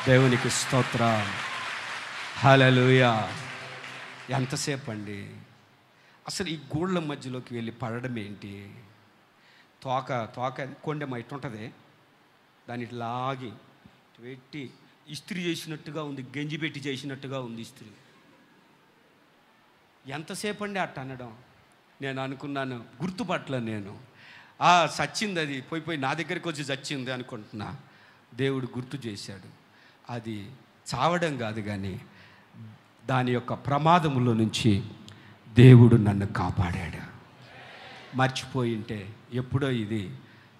దేవునికి స్తోత్రం. హల్లెలూయా. ఎంతసేపు అండి అసలు ఈ గూళ్ళ మధ్యలోకి వెళ్ళి పడడం ఏంటి? తోక కొండెమ్మ ఇటు ఉంటుంది, దాన్ని ఇటు లాగి పెట్టి ఇస్త్రీ చేసినట్టుగా ఉంది, గంజి పెట్టి చేసినట్టుగా ఉంది ఇస్త్రీ. ఎంతసేపు అండి అట్ట అనడం? నేను అనుకున్నాను, గుర్తుపట్టలే నేను. చచ్చింది, అది పోయి నా దగ్గరికి వచ్చి చచ్చింది అనుకుంటున్నా. దేవుడు గుర్తు చేశాడు. అది చావడం కాదు, కానీ దాని యొక్క ప్రమాదములో నుంచి దేవుడు నన్ను కాపాడాడు. మర్చిపోయింటే ఎప్పుడో ఇది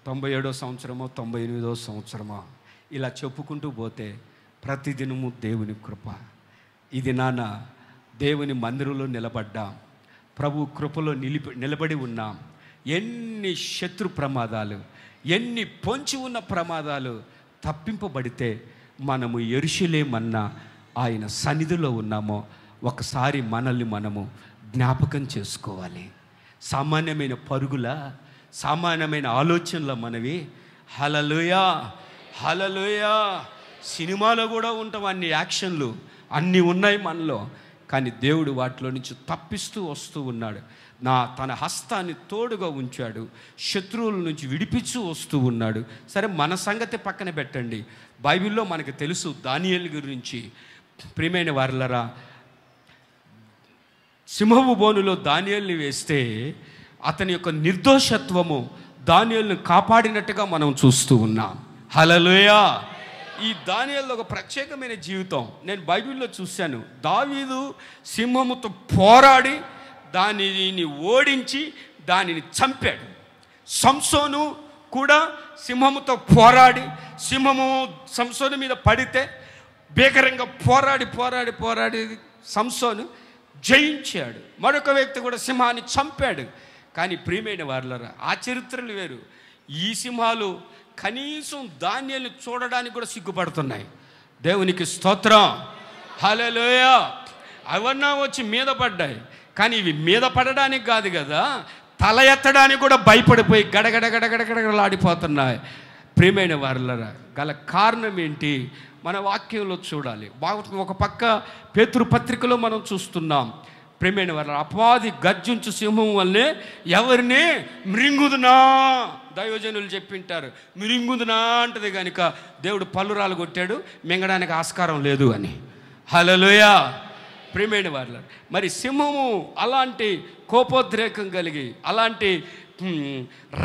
97వ సంవత్సరమో 98వ సంవత్సరమో ఇలా చెప్పుకుంటూ పోతే ప్రతిదినము దేవుని కృప. ఇది నాన్న దేవుని మందిరంలో నిలబడ్డాం, ప్రభు కృపలో నిలబడి ఉన్నాం. ఎన్ని శత్రు ప్రమాదాలు, ఎన్ని పొంచి ఉన్న ప్రమాదాలు తప్పింపబడితే మనము యెరూషలేమన్న ఆయన సన్నిధిలో ఉన్నామో ఒకసారి మనల్ని మనము జ్ఞాపకం చేసుకోవాలి. సామాన్యమైన పరుగుల, సామాన్యమైన ఆలోచనల మనవి. హల్లెలూయా, హల్లెలూయా. సినిమాలో కూడా ఉంటాం, అన్ని యాక్షన్లు అన్నీ ఉన్నాయి మనలో, కానీ దేవుడు వాటిలో నుంచి తప్పిస్తూ వస్తూ ఉన్నాడు. తన హస్తాన్ని తోడుగా ఉంచాడు, శత్రువుల నుంచి విడిపించు వస్తూ ఉన్నాడు. సరే, మన సంగతి పక్కన పెట్టండి. బైబిల్లో మనకు తెలుసు దానియేలు గురించి. ప్రియమైన వారలారా, సింహపు బోనులో దానియేలుని వేస్తే అతని యొక్క నిర్దోషత్వము దానియేలును కాపాడినట్టుగా మనం చూస్తూ ఉన్నాం. హల్లెలూయా. ఈ దానియేలు ఒక ప్రత్యేకమైన జీవితం నేను బైబిల్లో చూశాను. దావీదు సింహముతో పోరాడి దానిని ఓడించి దానిని చంపాడు. సంసోను కూడా సింహముతో పోరాడి, సింహము సంసోను మీద పడితే భీకరంగా పోరాడి సంసోను జయించాడు. మరొక వ్యక్తి కూడా సింహాన్ని చంపాడు. కానీ ప్రియమైన వారలారా, ఆ చరిత్రలు వేరు. ఈ సింహాలు కనీసం ధాన్యాన్ని చూడడానికి కూడా సిగ్గుపడుతున్నాయి. దేవునికి స్తోత్రం. హల్లెలూయా. అవన్నా వచ్చి మీద పడ్డాయి, కానీ ఇవి మీద పడడానికి కాదు కదా, తల ఎత్తడానికి కూడా భయపడిపోయి గడగడగడగడగడలాడిపోతున్నాయి. ప్రియమైన వారలారా, గల కారణం ఏంటి? మన వాక్యంలో చూడాలి. ఒక పక్క పేతురు పత్రికలో మనం చూస్తున్నాం. ప్రియమైన వారలారా, అపవాది గర్జించు సింహం వల్లే ఎవరిని మృంగుదునా, దైవజనులు చెప్పింటారు. మృంగుదునా అంటది కనుక దేవుడు పల్లురాలు కొట్టాడు, మింగడానికి ఆస్కారం లేదు అని. హల్లెలూయా. ప్రియమైన వారలారా, మరి సింహము అలాంటి కోపోద్రేకం కలిగి, అలాంటి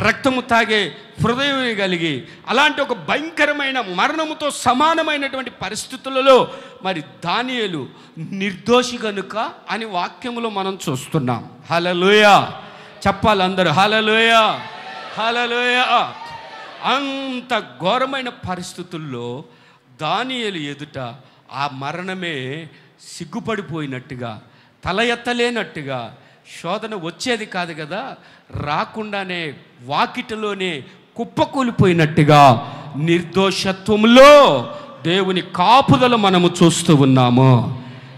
రక్తము తాగే హృదయం కలిగి, అలాంటి ఒక భయంకరమైన మరణముతో సమానమైనటువంటి పరిస్థితులలో మరి దానియేలు నిర్దోషి గనుక అని వాక్యములో మనం చూస్తున్నాం. హల్లెలూయా. చెప్పాలి అందరూ హల్లెలూయా, హల్లెలూయా. అంత ఘోరమైన పరిస్థితుల్లో దానియేలు ఎదుట ఆ మరణమే సిగ్గుపడిపోయినట్టుగా, తల ఎత్తలేనట్టుగా, శోధన వచ్చేది కాదు కదా, రాకుండానే వాకిటిలోనే కుప్పకూలిపోయినట్టుగా నిర్దోషత్వంలో దేవుని కాపుదల మనము చూస్తూ ఉన్నాము.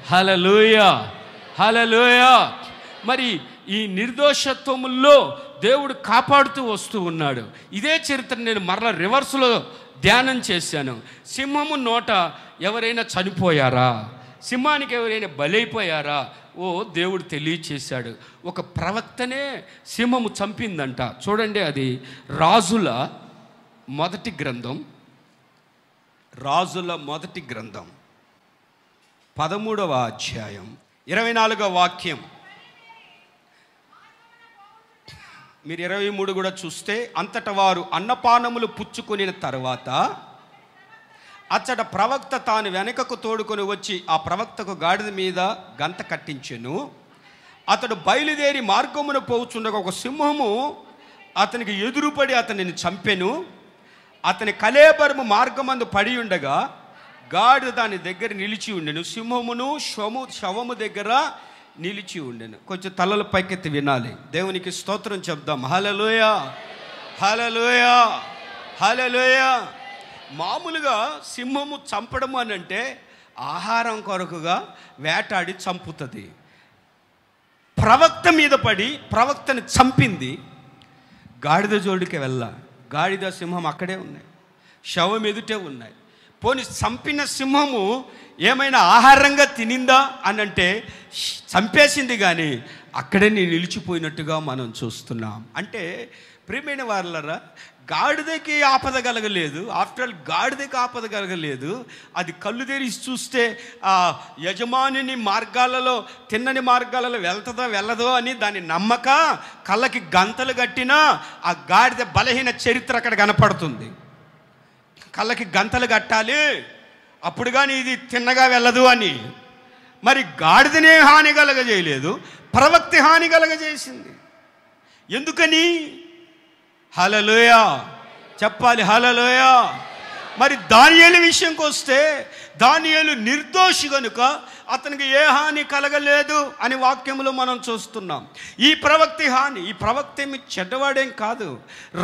హల్లెలూయా, హల్లెలూయా. మరి ఈ నిర్దోషత్వముల్లో దేవుడు కాపాడుతూ వస్తూ ఉన్నాడు. ఇదే చరిత్ర నేను మరలా రివర్స్లో ధ్యానం చేశాను. సింహము నోట ఎవరైనా చనిపోయారా? సింహానికి ఎవరైనా బలైపోయారా? దేవుడు తెలియచేశాడు. ఒక ప్రవక్తనే సింహము చంపిందంట. చూడండి, అది రాజుల మొదటి గ్రంథం 13వ అధ్యాయం 24వ వాక్యం. మీరు 23 కూడా చూస్తే, అంతట వారు అన్నపానములు పుచ్చుకొనిన తర్వాత అచ్చట ప్రవక్త తాను వెనకకు తోడుకొని వచ్చి ఆ ప్రవక్తకు గాడిద మీద గంత కట్టించెను. అతడు బయలుదేరి మార్గమున పోవుచుండగా ఒక సింహము అతనికి ఎదురుపడి అతనిని చంపెను. అతని కళేబరము మార్గమందు పడి ఉండగా గాడిద దాని దగ్గర నిలిచి ఉండెను. సింహమును శవము దగ్గర నిలిచి ఉండెను. కొంచెం తలల పైకెత్తి వినాలి. దేవునికి స్తోత్రం చెప్దాం. హల్లెలూయా, హల్లెలూయా, హల్లెలూయా. మామూలుగా సింహము చంపడం అని అంటే ఆహారం కొరకుగా వేటాడి చంపుతుంది. ప్రవక్త మీద పడి ప్రవక్తని చంపింది. గాడిద జోడికి గాడిద సింహం అక్కడే ఉన్నాయి, శవం ఎదుటే ఉన్నాయి. పోనీ చంపిన సింహము ఏమైనా ఆహారంగా తినిందా అని అంటే చంపేసింది, కానీ అక్కడే నిలిచిపోయినట్టుగా మనం చూస్తున్నాం. అంటే ప్రియమైన వారలారా, గాడిదకి ఆపద కలగలేదు. ఆఫ్టర్ ఆల్ గాడిదకి ఆపద కలగలేదు. అది కళ్ళు తెరిచి చూస్తే ఆ యజమానిని మార్గాలలో, తిన్నని మార్గాలలో వెళ్తుందో వెళ్ళదో అని దాని నమ్మక కళ్ళకి గంతలు కట్టినా ఆ గాడిద బలహీన చరిత్ర అక్కడ కనపడుతుంది. కళ్ళకి గంతలు కట్టాలి, అప్పుడు కానీ ఇది తిన్నగా వెళ్ళదు అని. మరి గాడిదనే హాని కలగజేయలేదు, ప్రవక్త హాని కలగజేసింది. ఎందుకని? హల్లెలూయా చెప్పాలి, హల్లెలూయా. మరి దానియేలు విషయంకి వస్తే, దానియేలు నిర్దోషి కనుక అతనికి ఏ హాని కలగలేదు అని వాక్యంలో మనం చూస్తున్నాం. ఈ ప్రవక్త హాని, ఈ ప్రవక్త ఏమి చెడ్డవాడేం కాదు.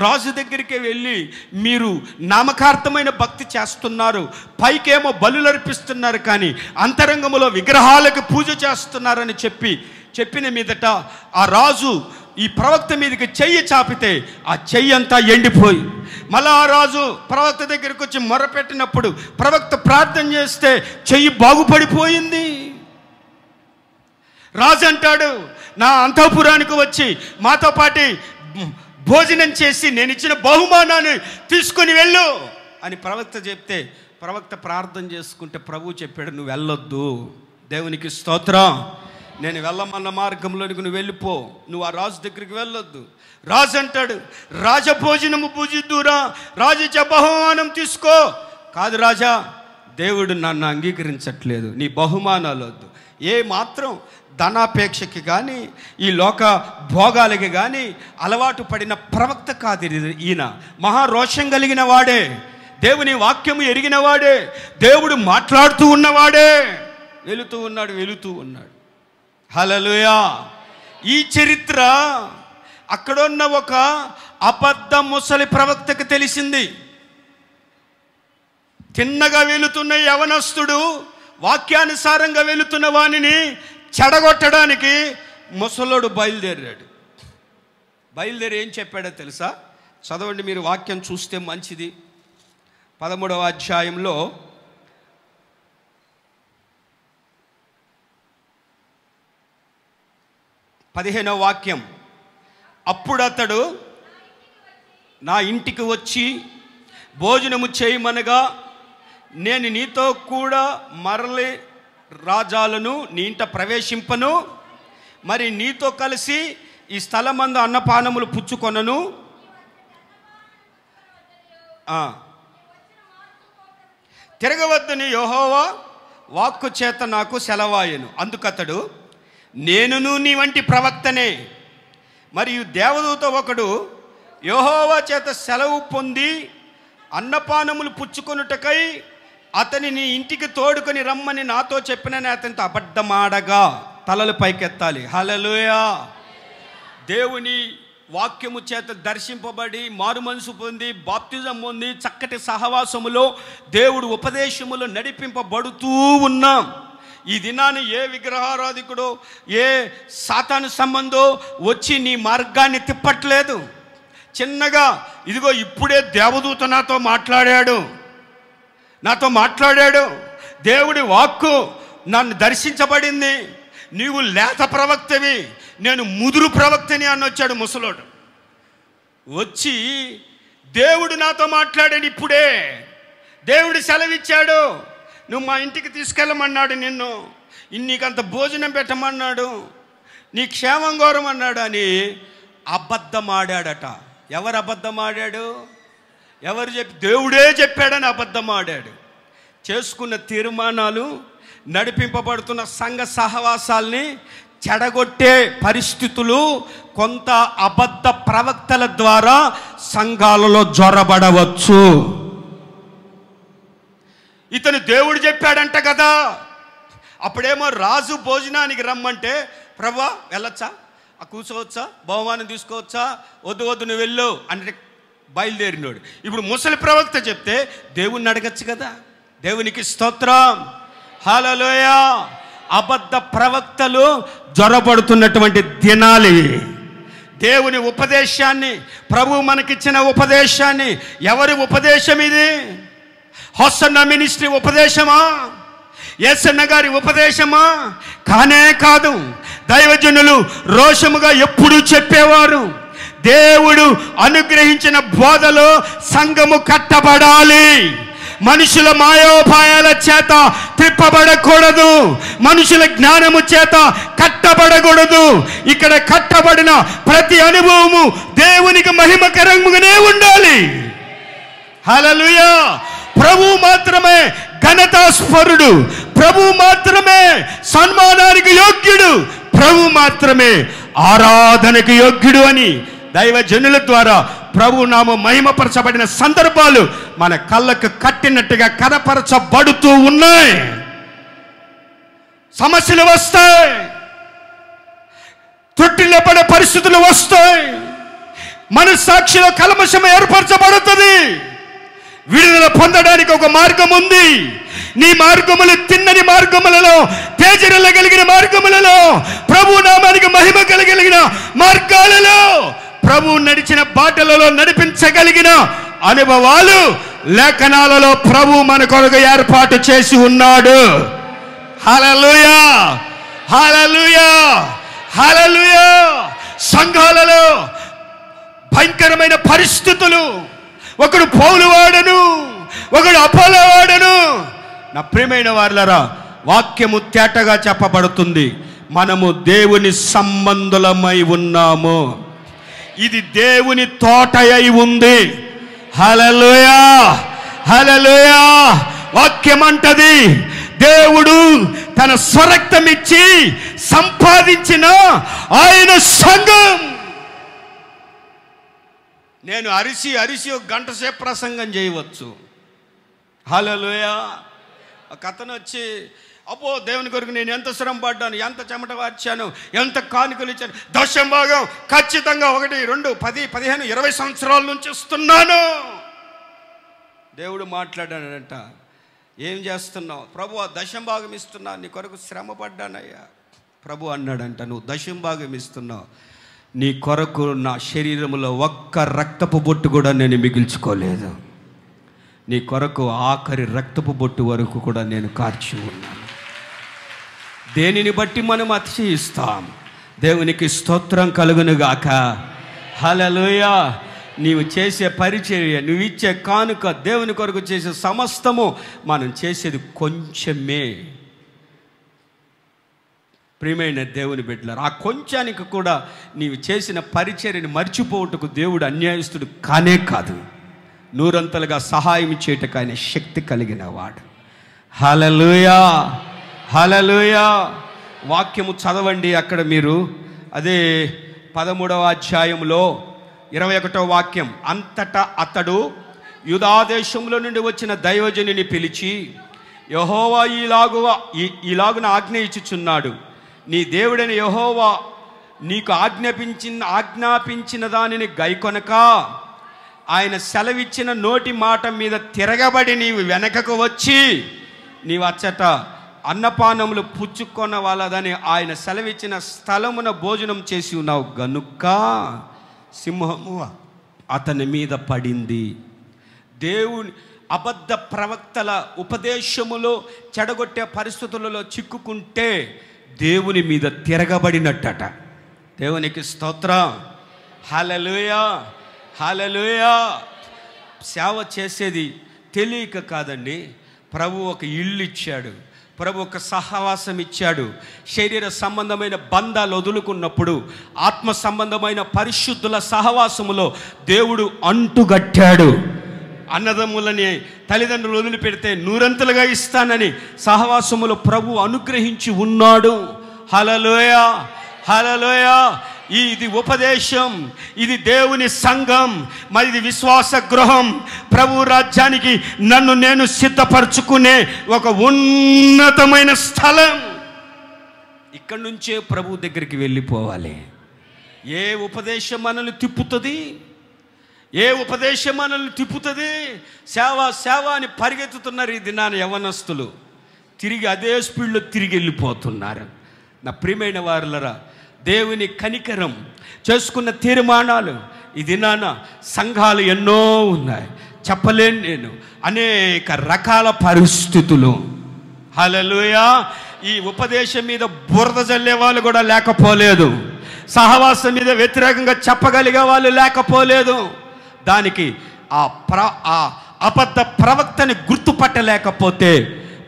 రాజు దగ్గరికి వెళ్ళి మీరు నామకార్థమైన భక్తి చేస్తున్నారు, పైకేమో బలులు అర్పిస్తున్నారు, కానీ అంతరంగంలో విగ్రహాలకు పూజ చేస్తున్నారని చెప్పిన మీదట ఆ రాజు ఈ ప్రవక్త మీదకి చెయ్యి చాపితే ఆ చెయ్యి అంతా ఎండిపోయి, మళ్ళా ఆ రాజు ప్రవక్త దగ్గరికి వచ్చి మొరపెట్టినప్పుడు ప్రవక్త ప్రార్థన చేస్తే చెయ్యి బాగుపడిపోయింది. రాజు అంటాడు, నా అంతఃపురానికి వచ్చి మాతో పాటి భోజనం చేసి నేను ఇచ్చిన బహుమానాన్ని తీసుకుని వెళ్ళు అని ప్రవక్త చెప్తే, ప్రవక్త ప్రార్థన చేసుకుంటే ప్రభు చెప్పాడు, నువ్వు వెళ్ళొద్దు. దేవునికి స్తోత్రం. నేను వెళ్ళమన్న మార్గంలోనికి నువ్వు వెళ్ళిపో, నువ్వు ఆ రాజు దగ్గరికి వెళ్ళొద్దు. రాజు అంటాడు, రాజభోజనము పూజిద్దురా, రాజు బహుమానం తీసుకో. కాదు రాజా, దేవుడు నన్ను అంగీకరించట్లేదు, నీ బహుమానాలు వద్దు. ఏ మాత్రం ధనాపేక్షకి కానీ ఈ లోక భోగాలకి కానీ అలవాటు పడిన ప్రవక్త కాదు ఈయన. మహారోషం కలిగిన వాడే, దేవుని వాక్యము ఎరిగిన వాడే, దేవుడు మాట్లాడుతూ ఉన్నవాడే. వెళుతూ ఉన్నాడు. హల్లెలూయా. ఈ చరిత్ర అక్కడున్న ఒక అబద్ధ ముసలి ప్రవక్తకు తెలిసింది. తిన్నగా వెళుతున్న యవనస్తుడు వాక్యానుసారంగా వెళుతున్న వానిని చెడగొట్టడానికి ముసలోడు బయలుదేరి ఏం చెప్పాడో తెలుసా? చదవండి, మీరు వాక్యం చూస్తే మంచిది. 13వ అధ్యాయంలో 15వ వాక్యం. అప్పుడు అతడు నా ఇంటికి వచ్చి భోజనము చేయమనగా, నేను నీతో కూడా మరలి రాజాలను నీ ఇంట ప్రవేశింపను, మరి నీతో కలిసి ఈ స్థలమందు అన్నపానములు పుచ్చుకొనను. తిరగవద్దని యెహోవా వాక్కు చేత నాకు సెలవాయెను. అందుకతడు, నేనును నీ వంటి ప్రవక్తనే, మరియు దేవదూత ఒకడు యెహోవా చేత సెలవు పొంది అన్నపానములు పుచ్చుకొనుటకై అతని నీ ఇంటికి తోడుకొని రమ్మని నాతో చెప్పినని అతనితో అబద్ధమాడగా. తలలు పైకెత్తాలి. హల్లెలూయా. దేవుని వాక్యము చేత దర్శింపబడి మారు మనసు పొంది బాప్తిజం పొంది చక్కటి సహవాసములో దేవుడు ఉపదేశములో నడిపింపబడుతూ ఉన్నాం. ఈ దినాన్ని ఏ విగ్రహారాధికుడో ఏ సాతాను సంబంధో వచ్చి నీ మార్గాన్ని తిప్పట్లేదు. చిన్నగా ఇదిగో ఇప్పుడే దేవదూత నాతో మాట్లాడాడు, దేవుడి వాక్కు నన్ను దర్శించబడింది, నీవు లేత ప్రవక్తవి, నేను ముదురు ప్రవక్తని అని వచ్చాడు ముసలోడు. వచ్చి దేవుడు నాతో మాట్లాడాడు, ఇప్పుడే దేవుడు సెలవిచ్చాడు, నువ్వు మా ఇంటికి తీసుకెళ్ళమన్నాడు, నిన్ను నీకంత భోజనం పెట్టమన్నాడు, నీ క్షేమం కోరమన్నాడు అని అబద్ధమాడాడట. ఎవరు అబద్ధమాడాడు? దేవుడే చెప్పాడని అబద్ధమాడాడు. చేసుకున్న తీర్మానాలు, నడిపింపబడుతున్న సంఘ సహవాసాల్ని చెడగొట్టే పరిస్థితులు కొంత అబద్ధ ప్రవక్తల ద్వారా సంఘాలలో జొరబడవచ్చు. ఇతను దేవుడు చెప్పాడంట కదా. అప్పుడేమో రాజు భోజనానికి రమ్మంటే, ప్రభువా వెళ్ళొచ్చా, కూర్చోవచ్చా, బహుమానం తీసుకోవచ్చా, వద్దు నువ్వు వెళ్ళు అంటే బయలుదేరినోడు. ఇప్పుడు ముసలి ప్రవక్త చెప్తే దేవుణ్ణి అడగచ్చు కదా. దేవునికి స్తోత్రం. హల్లెలూయా. అబద్ధ ప్రవక్తలు జొరబడుతున్నటువంటి దినాలు. దేవుని ఉపదేశాన్ని, ప్రభువు మనకిచ్చిన ఉపదేశాన్ని, ఎవరి ఉపదేశం ఇది? Hosanna ministry ఉపదేశమా? యేసన్న గారి ఉపదేశమా? కానే కాదు. దైవజనులు రోషముగా ఎప్పుడూ చెప్పేవారు, దేవుడు అనుగ్రహించిన బోధలో సంఘము కట్టబడాలి. మనుషుల మాయోపాయాల చేత త్రిప్పబడకూడదు, మనుషుల జ్ఞానము చేత కట్టబడకూడదు. ఇక్కడ కట్టబడిన ప్రతి అనుభవము దేవునికి మహిమకరంగానే ఉండాలి. హల్లెలూయా. ప్రభు మాత్రమే ఘనతాస్పరుడు, ప్రభు మాత్రమే సన్మానానికి యోగ్యుడు, ప్రభు మాత్రమే ఆరాధనకు యోగ్యుడు అని దైవజనుల ద్వారా ప్రభు నామం మహిమపరచబడిన సందర్భాలు మన కళ్ళకు కట్టినట్టుగా కనపరచబడుతూ ఉన్నాయి. సమస్యలు వస్తాయి, త్రుటిల్లబడే పరిస్థితులు వస్తాయి, మనస్సాక్షిలో కల్మషం ఏర్పరచబడుతుంది. విడుదల పొందడానికి ఒక మార్గం ఉంది. నీ మార్గములు తిన్నని మార్గములలో, తేజరిల్లగలిగిన మార్గములలో, ప్రభు నామానికి మహిమ కలిగిన మార్గాలలో, ప్రభు నడిచిన బాటలలో నడిపించగలిగిన అనుభవాలు లేఖనాలలో ప్రభు మన కొరకు ఏర్పాటు చేసి ఉన్నాడు. హల్లెలూయా, హల్లెలూయా, హల్లెలూయా. సంఘాలలో భయంకరమైన పరిస్థితులు, ఒకడు పౌలు వాడను, ఒకడు అపోలో వాడను. నా ప్రియమైన వారలారా, వాక్యము తేటగా చెప్పబడుతుంది, మనము దేవుని సంబంధులమై ఉన్నాము. ఇది దేవుని తోట అయి ఉంది. హల్లెలూయా, హల్లెలూయా. వాక్యం అంటది, దేవుడు తన స్వరక్తం ఇచ్చి సంపాదించిన ఆయన సంఘం. నేను అరిసి ఒక గంట సేపు ప్రసంగం చేయవచ్చు. హల్లెలూయా. ఒక అతను వచ్చి, అబ్బో దేవుని కొరకు నేను ఎంత శ్రమ పడ్డాను, ఎంత చెమట వార్చాను, ఎంత కానుకలు ఇచ్చాను, దశం భాగం ఖచ్చితంగా 1, 2, 10, 15, 20 సంవత్సరాల నుంచి ఇస్తున్నాను. దేవుడు మాట్లాడాడంట, ఏం చేస్తున్నావు? ప్రభు దశం భాగం ఇస్తున్నా, నీ కొరకు శ్రమ పడ్డానయ్యా. ప్రభు అన్నాడంట, నువ్వు దశం భాగం ఇస్తున్నావు, నీ కొరకు నా శరీరంలో ఒక్క రక్తపు బొట్టు కూడా నేను మిగిల్చుకోలేదు. నీ కొరకు ఆఖరి రక్తపు బొట్టు వరకు కూడా నేను కార్చి ఉన్నాను. దేనిని బట్టి మనం అతిశయిస్తాం? దేవునికి స్తోత్రం కలుగునుగాక. హల్లెలూయా. నీవు చేసే పరిచర్య, నువ్వు ఇచ్చే కానుక, దేవుని కొరకు చేసే సమస్తము మనం చేసేది కొంచెమే. ప్రియమైన దేవుని బిడ్డలారా, ఆ కొంచానికి కూడా నీవు చేసిన పరిచర్యని మర్చిపోవుటకు దేవుడు అన్యాయస్తుడు కానే కాదు. నూరంతలుగా సహాయం చేయటకు ఆయన శక్తి కలిగిన వాడు. హల్లెలూయా, హల్లెలూయా. వాక్యము చదవండి అక్కడ మీరు, అదే 13వ అధ్యాయంలో 21వ వాక్యం. అంతటా అతడు యూదాదేశంలో నుండి వచ్చిన దైవజనుని పిలిచి, యెహోవా ఈలాగున ఆజ్ఞ ఇచ్చుచున్నాడు, నీ దేవుడైన యెహోవా నీకు ఆజ్ఞాపించిన దానిని గైకొనక ఆయన సెలవిచ్చిన నోటి మాట మీద తిరగబడి నీవు వెనకకు వచ్చి నీవు అచ్చట అన్నపానములు పుచ్చుకొన వాళ్ళదని ఆయన సెలవిచ్చిన స్థలమున భోజనం చేసి ఉన్నావు గనుక సింహము అతని మీద పడింది. దేవుని అబద్ధ ప్రవక్తల ఉపదేశములో చెడగొట్టే పరిస్థితులలో చిక్కుకుంటే దేవుని మీద తిరగబడినట్టట. దేవునికి స్తోత్రం. హల్లెలూయా, హల్లెలూయా. సేవ చేసేది తెలియక కాదండి. ప్రభు ఒక ఇల్లు ఇచ్చాడు, ప్రభు ఒక సహవాసం ఇచ్చాడు. శరీర సంబంధమైన బంధాలు వదులుకున్నప్పుడు ఆత్మ సంబంధమైన పరిశుద్ధుల సహవాసములో దేవుడు అంటుగట్టాడు. అన్నదమ్ములని తల్లిదండ్రులు వదిలిపెడితే నూరంతలుగా ఇస్తానని సహవాసములో ప్రభు అనుగ్రహించి ఉన్నాడు. హల్లెలూయా, హల్లెలూయా. ఇది ఉపదేశం, ఇది దేవుని సంఘం, మరి ఇది విశ్వాస గృహం. ప్రభు రాజ్యానికి నన్ను నేను సిద్ధపరచుకునే ఒక ఉన్నతమైన స్థలం. ఇక్కడి నుంచే ప్రభు దగ్గరికి వెళ్ళిపోవాలి. ఏ ఉపదేశం మనల్ని తిప్పుతుంది? ఏ ఉపదేశం మనల్ని తిప్పుతుంది? సేవ సేవ అని పరిగెత్తుతున్నారు ఈ దినాన యవ్వనస్తులు. తిరిగి అదే స్పీడ్లో తిరిగి వెళ్ళిపోతున్నారు. నా ప్రియమైన వారులరా, దేవుని కనికరం చేసుకున్న తీర్మానాలు ఈ దినాన సంఘాలు ఎన్నో ఉన్నాయి. చెప్పలేను నేను. అనేక రకాల పరిస్థితులు. హల్లెలూయా. ఈ ఉపదేశం మీద బురద జల్లే వాళ్ళు కూడా లేకపోలేదు. సహవాసం మీద వ్యతిరేకంగా చెప్పగలిగే వాళ్ళు లేకపోలేదు. దానికి ఆ అబద్ధ ప్రవక్తని గుర్తుపట్టలేకపోతే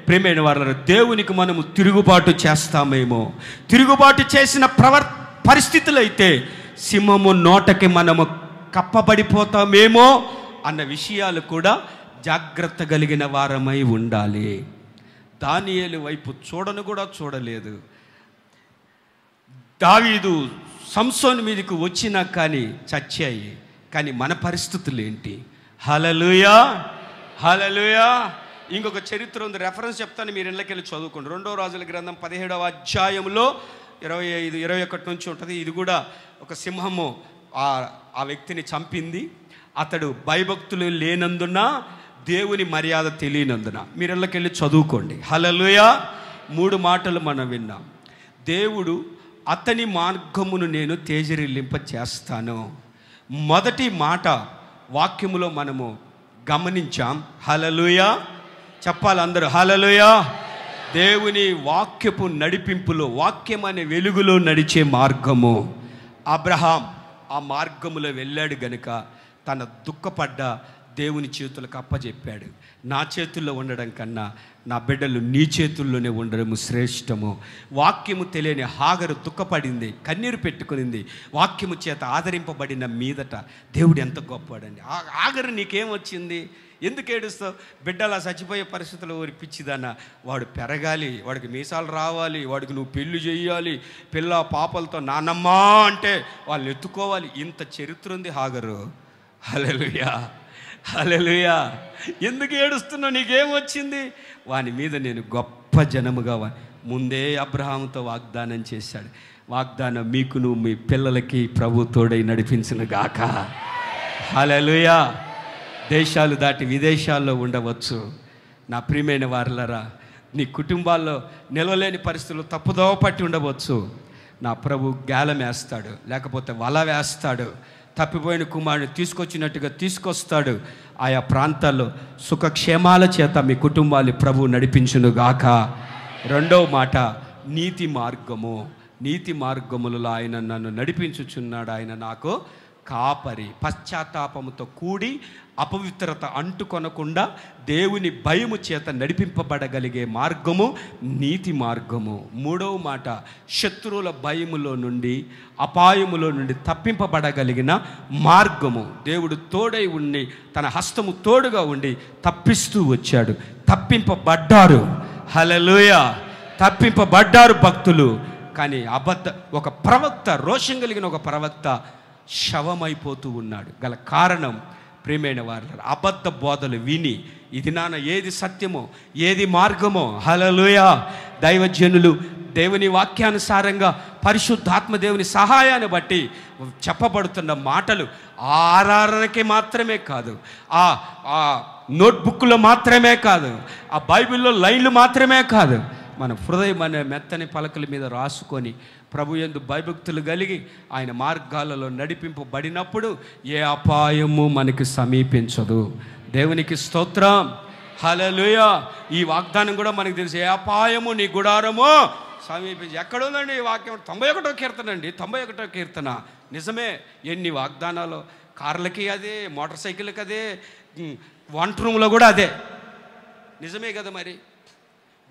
ప్రియమైన వారు, దేవునికి మనము తిరుగుబాటు చేస్తామేమో, తిరుగుబాటు చేసిన పరిస్థితులు అయితే సింహము నోటకి మనము కప్పబడిపోతామేమో అన్న విషయాలు కూడా జాగ్రత్త కలిగిన వారమై ఉండాలి. దానియేలు వైపు చూడను కూడా చూడలేదు. దావీదు సంసోను మీదకి వచ్చినా కానీ చచ్చాయి. కానీ మన పరిస్థితులు ఏంటి? హల్లెలూయా, హల్లెలూయా. ఇంకొక చరిత్ర ఉంది, రెఫరెన్స్ చెప్తాను, మీరు ఇళ్ళకెళ్ళి చదువుకోండి. 2వ రాజుల గ్రంథం 17వ అధ్యాయంలో 25, 21 నుంచి ఉంటుంది. ఇది కూడా ఒక సింహము ఆ వ్యక్తిని చంపింది. అతడు భయభక్తులు లేనందున, దేవుని మర్యాద తెలియనందున. మీరు ఇళ్ళకెళ్ళి చదువుకోండి. హల్లెలూయా. 3 మాటలు మనం విన్నాం. దేవుడు అతని మార్గమును నేను తేజరిల్లింప చేస్తాను. మొదటి మాట వాక్యములో మనము గమనించాం. హల్లెలూయా చెప్పాలి అందరూ. హల్లెలూయా. దేవుని వాక్యపు నడిపింపులో, వాక్యం అనే వెలుగులో నడిచే మార్గము. అబ్రహాం ఆ మార్గములో వెళ్ళాడు గనుక తన దుఃఖపడ్డ దేవుని చేతులకు అప్పచెప్పాడు. నా చేతుల్లో ఉండడం కన్నా నా బిడ్డలు నీ చేతుల్లోనే ఉండడము శ్రేష్టము. వాక్యము తెలియని హాగరు దుఃఖపడింది, కన్నీరు పెట్టుకునింది. వాక్యము చేత ఆదరింపబడిన మీదట దేవుడు ఎంత గొప్పవాడండి. హాగరు నీకేమొచ్చింది? ఎందుకు ఏడుస్తావు? బిడ్డలా చచ్చిపోయే పరిస్థితుల్లో పిచ్చిదన్న. వాడు పెరగాలి, వాడికి మీసాలు రావాలి, వాడికి నువ్వు పెళ్లి చేయాలి, పిల్ల పాపలతో నానమ్మా అంటే వాళ్ళని ఎత్తుకోవాలి. ఇంత చరిత్ర ఉంది హాగరు. హల్లెలూయా, హల్లెలూయా. ఎందుకు ఏడుస్తున్నావు? నీకేమొచ్చింది? వాని మీద నేను గొప్ప జనముగా ముందే అబ్రహాముతో వాగ్దానం చేశాడు. వాగ్దానం మీకును మీ పిల్లలకి ప్రభు తోడై నడిపించును గాక. హల్లెలూయా. దేశాలు దాటి విదేశాల్లో ఉండవచ్చు. నా ప్రియమైన వారలరా, నీ కుటుంబాల్లో నిలవలేని పరిస్థితులు తప్పుదోవ పట్టి ఉండవచ్చు. నా ప్రభు గాలం వేస్తాడు, లేకపోతే వల వేస్తాడు. తప్పిపోయిన కుమారుని తీసుకొచ్చినట్టుగా తీసుకొస్తాడు. ఆయా ప్రాంతాల్లో సుఖక్షేమాల చేత మీ కుటుంబాన్ని ప్రభు నడిపించును గాక. 2వ మాట నీతి మార్గము. నీతి మార్గములలో ఆయన నన్ను నడిపించుచున్నాడు. ఆయన నాకు కాపరి. పశ్చాత్తాపముతో కూడి అపవిత్రత అంటుకొనకుండా దేవుని భయము చేత నడిపింపబడగలిగే మార్గము నీతి మార్గము. 3వ మాట శత్రువుల భయములో నుండి, అపాయములో నుండి తప్పింపబడగలిగిన మార్గము. దేవుడు తోడై ఉండి, తన హస్తము తోడుగా ఉండి తప్పిస్తూ వచ్చాడు. తప్పింపబడ్డారు. హల్లెలూయా. తప్పింపబడ్డారు భక్తులు. కానీ ఒక ప్రవక్త, రోషం కలిగిన ఒక ప్రవక్త శవమైపోతూ ఉన్నాడు. గల కారణం ప్రియమైన వారు, అబద్ధ బోధలు విని ఇది నాన్న ఏది సత్యమో, ఏది మార్గమో. హల్లెలూయా. దైవజనులు దేవుని వాక్యానుసారంగా పరిశుద్ధాత్మ దేవుని సహాయాన్ని బట్టి చెప్పబడుతున్న మాటలు ఆరాధనకి మాత్రమే కాదు, ఆ నోట్బుక్లో మాత్రమే కాదు, ఆ బైబిల్లో లైన్లు మాత్రమే కాదు, మన హృదయం అనే మెత్తని పలకల మీద రాసుకొని ప్రభు యందు భయభక్తులు కలిగి ఆయన మార్గాలలో నడిపింపబడినప్పుడు ఏ అపాయము మనకి సమీపించదు. దేవునికి స్తోత్రం. హల్లెలూయా. ఈ వాగ్దానం కూడా మనకు తెలుసు. ఏ అపాయము నీ గుడారము సమీపించి. ఎక్కడుందండి ఈ వాక్యం? 91వ కీర్తన అండి. 91వ కీర్తన. నిజమే. ఎన్ని వాగ్దానాలు. కార్లకి అదే, మోటార్ సైకిల్కి అదే, వంట రూమ్లో కూడా అదే. నిజమే కదా. మరి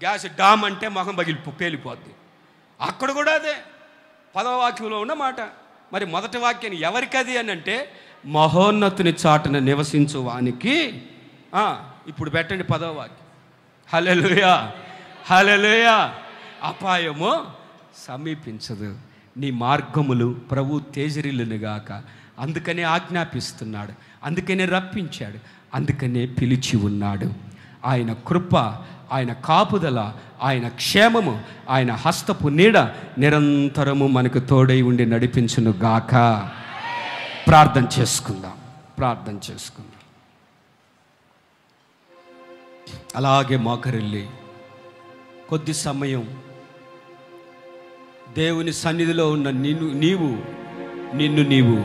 గ్యాస్ డామ్ అంటే మొహం పేలిపోద్ది. అక్కడ కూడా అదే 10వ వాక్యంలో ఉన్న మాట. మరి మొదటి వాక్యాన్ని ఎవరికది అని అంటే, మహోన్నతుని చాటున నివసించు వానికి. ఇప్పుడు పెట్టండి 10వ వాక్యం. హల్లెలూయా, హల్లెలూయా. అపాయము సమీపించదు. నీ మార్గములు ప్రభు తేజరిల్లునుగాక. అందుకనే ఆజ్ఞాపిస్తున్నాడు, అందుకనే రప్పించాడు, అందుకనే పిలిచి ఉన్నాడు. ఆయన కృప, ఆయన కాపుదల, ఆయన క్షేమము, ఆయన హస్తపు నీడ నిరంతరము మనకు తోడై ఉండి నడిపించును గాక. ప్రార్థన చేసుకుందాం, ప్రార్థన చేసుకుందాం. అలాగే మోకరిల్లి కొద్ది సమయం దేవుని సన్నిధిలో ఉన్న నిన్ను నీవు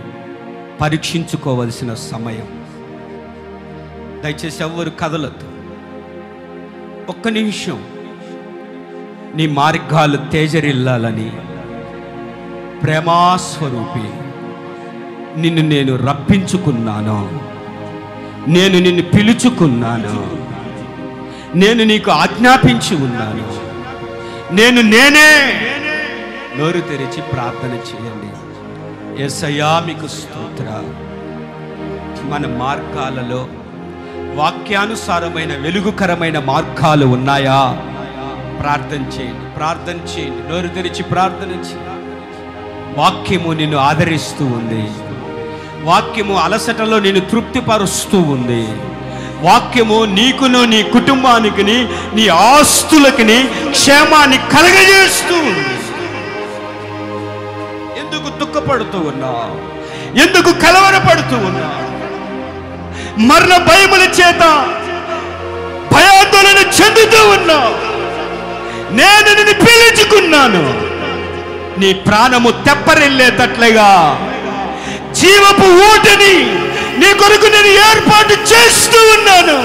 పరీక్షించుకోవలసిన సమయం. దయచేసి ఎవ్వరు కదలొద్దు. ఒక్క నిమిషం నీ మార్గాలు తేజరిల్లాలని ప్రేమాస్వరూపి నిన్ను నేను రప్పించుకున్నాను, నేను నిన్ను పిలుచుకున్నాను, నేను నీకు ఆజ్ఞాపించి ఉన్నాను. నేనే. నోరు తెరిచి ప్రార్థన చేయండి. యేసయ్యా మీకు స్తోత్రం. మన మార్గాలలో వాక్యానుసారమైన వెలుగుకరమైన మార్గాలు ఉన్నాయా? ప్రార్థన చేయండి, ప్రార్థన చేయండి. నోరు తెరిచి ప్రార్థన చేయండి. వాక్యము నిన్ను ఆదరిస్తూ ఉంది. వాక్యము అలసటలో నిన్ను తృప్తిపరుస్తూ ఉంది. వాక్యము నీకును నీ కుటుంబానికి నీ ఆస్తులకి క్షేమాన్ని కలగజేస్తూ ఉంది. ఎందుకు దుఃఖపడుతూ ఉన్నావు? ఎందుకు కలవరపడుతూ ఉన్నావు? మరణ భయముల చేత భయాందోళన చెందుతూ ఉన్నావు. నేను నిన్ను పిలుచుకున్నాను. నీ ప్రాణము తెప్పరిల్లేటట్లుగా జీవపు ఊటని నీ కొరకు నేను ఏర్పాటు చేస్తూ ఉన్నాను.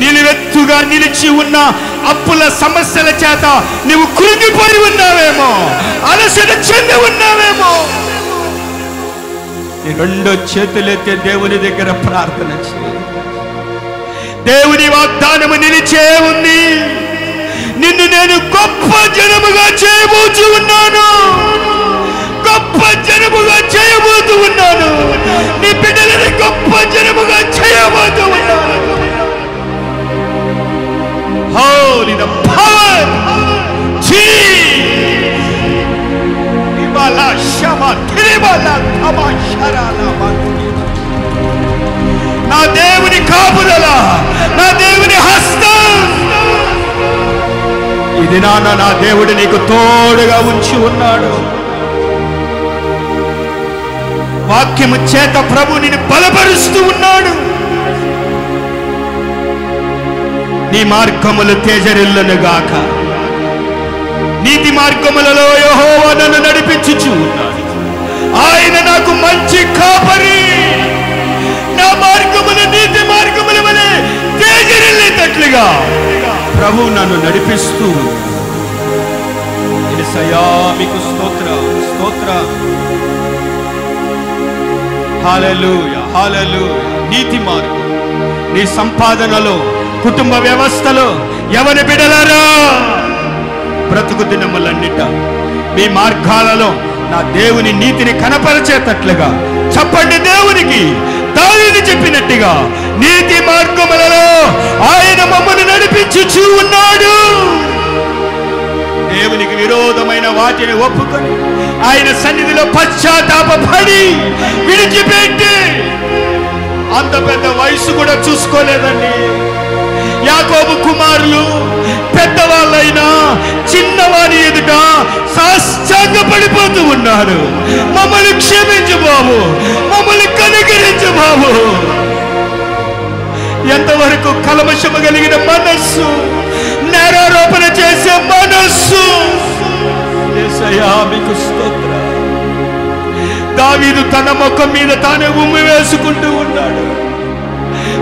నిలువెత్తుగా నిలిచి ఉన్న అప్పుల సమస్యల చేత నువ్వు కృంగిపోయి ఉన్నావేమో, అలసట చెంది ఉన్నావేమో. నీ రెండో చేతులెత్తి దేవుని దగ్గర ప్రార్థన చేయి. దేవుని వాగ్దానము నిలిచే ఉంది. నిన్ను నేను గొప్ప జనముగా చేయబోతూ ఉన్నాను. గొప్ప జనముగా చేయబోతూ ఉన్నాను. నీ బిడ్డలను గొప్ప జనముగా చేయబోతూ ఉన్నాను. Holy the power ibala shama tribala tamasharala నా దేవుని కాపుదల, నా దేవుని హస్తం ఇది నా దేవుడు నీకు తోడుగా ఉంచి ఉన్నాడు. వాక్యము చేత ప్రభు నిన్ను బలపరుస్తూ ఉన్నాడు. నీ మార్గములు తేజరిల్లును గాక. నీతి మార్గములలో యెహోవా నన్ను నడిపించుచు ఉన్నాడు. ఆయన నాకు మంచి కాపరి. నా మార్గములు నీతి మార్గముల వలె తేజరిల్లేటట్లుగా ప్రభు నన్ను నడిపిస్తూ యేసయ్యా మీకు స్తోత్రం, స్తోత్రం. హల్లెలూయా, హల్లెలూయా. నీతి మార్గం నీ సంపాదనలో, కుటుంబ వ్యవస్థలో ఎవరి బిడలారా బ్రతుకు దినములన్నిట మీ మార్గాలలో నా దేవుని నీతిని కనపరిచేటట్లుగా చెప్పండి. దేవునికి దావీదు చెప్పినట్టుగా నీతి మార్గములలో ఆయన మమ్మల్ని నడిపించుచూ ఉన్నాడు. దేవునికి విరోధమైన వాటిని ఒప్పుకొని ఆయన సన్నిధిలో పశ్చాత్తాపపడి విడిచిపెట్టి, అంత పెద్ద వయసు కూడా చూసుకోలేదండి. యాకోబు కుమారులు పెద్దవాళ్ళైనా చిన్నవారి ఎదుట సాష్టాంగపడిపోతూ ఉన్నారు. మమ్మల్ని క్షమించు బాబు, మమ్మల్ని కనికరించు బాబు. ఎంతవరకు కల్మషము కలిగిన మనస్సు, నేరారోపణ చేసే మనస్సు. యేసయ్యా మీకు స్తోత్రం. దావీదు తన ముఖం మీద తానే ఉమ్మి వేసుకుంటూ ఉన్నాడు.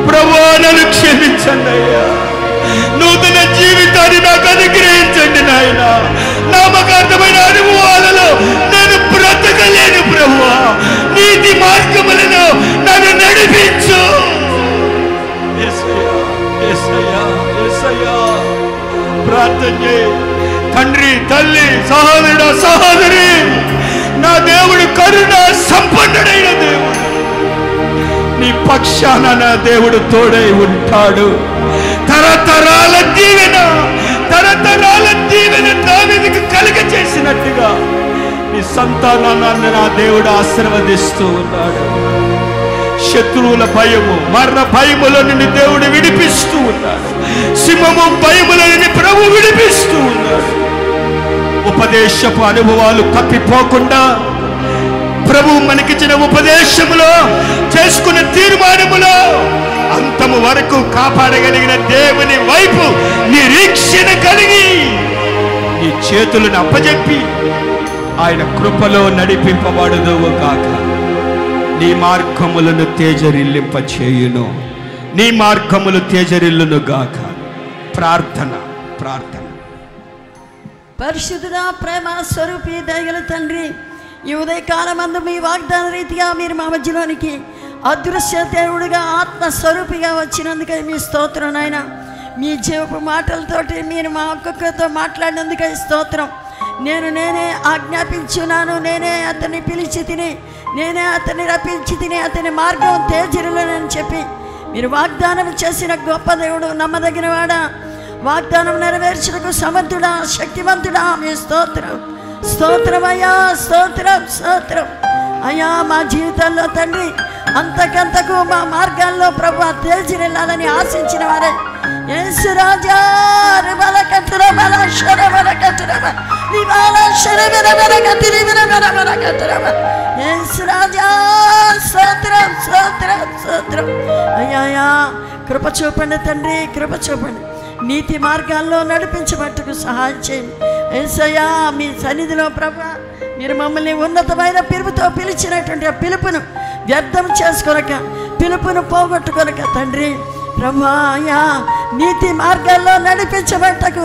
ప్రభువా నన్ను క్షమించండి అయ్యా, నూతన జీవితాన్ని నాకు అనుగ్రహించండి నాయన. నామకార్థమైన అనుభవాలలో నేను బ్రతకలేను ప్రభువా. నీతి మార్గములను నన్ను నడిపించు. యేసయ్యా, యేసయ్యా, యేసయ్యా. ప్రార్థన చేయి. తండ్రి, తల్లి, సహోదరుడు, సహోదరి, నా దేవుడు కరుణ సంపన్నుడైన దేవుడు. నీ పక్షాన నా దేవుడు తోడై ఉంటాడు. తరతరాల దీవెన, తరతరాల దీవెన దావీదుకు కలుగ చేసినట్టుగా నీ సంతానాన్ని నా దేవుడు ఆశీర్వదిస్తూ ఉన్నాడు. శత్రువుల భయము, మరణ భయములో నిన్ను దేవుడు విడిపిస్తూ ఉన్నాడు. సింహము భయములో నిన్ను ప్రభు విడిపిస్తూ ఉన్నాడు. ఉపదేశపు అనుభవాలు తప్పిపోకుండా ప్రభు మనకిచ్చిన ఉపదేశములో, చేసుకున్న తీర్మానములో అంతము వరకు కాపాడగలిగిన దేవుని వైపు నిరీక్షణ కలిగి నీ చేతులను అప్పజెప్పి ఆయన కృపలో నడిపింపబడుదువు గాక. నీ మార్గములను తేజరిల్లింప చేయును, నీ మార్గములు తేజరిల్లును గాక. ప్రార్థన ప్రార్థన. పరిశుద్ధుడా, ప్రేమ స్వరూపి, దయగల తండ్రి, ఈ ఉదయకాలమందు మీ వాగ్దాన రీతిగా మీరు మా మధ్యలోనికి అదృశ్య దేవుడిగా ఆత్మస్వరూపిగా వచ్చినందుకై మీ స్తోత్రం నాయన. మీ జీవపు మాటలతోటి మీరు మా ఒక్కొక్కరితో మాట్లాడినందుకై స్తోత్రం. నేనే ఆజ్ఞాపించున్నాను, నేనే అతన్ని పిలిచి తిని, నేనే అతన్ని రప్పించి తిని, అతని మార్గం తేజరిల్లునని చెప్పి మీరు వాగ్దానం చేసిన గొప్ప దేవుడు, నమ్మదగిన వాడా, వాగ్దానం నెరవేర్చుటకు సమర్థుడా, శక్తివంతుడా, మీ స్తోత్రం. స్తోత్రం అయ్యా, స్తోత్రం స్తోత్రం అయ్యా. మా జీవితాల్లో తండ్రి అంతకంతకు మా మార్గాల్లో ప్రభు తేజరిల్లాలని ఆశించిన వారే యేసు రాజా, యేసు రాజా, స్తోత్రం స్తోత్రం స్తోత్రం అయ్యా. కృప చూపండి తండ్రి, కృప చూపండి. నీతి మార్గాల్లో నడిపించబట్టుకు సహాయం చేయండి యేసయ్యా. మీ సన్నిధిలో ప్రభు మీరు మమ్మల్ని ఉన్నతమైన పిలుపుతో పిలిచినటువంటి ఆ పిలుపును వ్యర్థం చేసుకోనక, పిలుపును పోగొట్టుకొనక తండ్రి ప్రభా అయ్యా, నీతి మార్గాల్లో నడిపించబట్టకు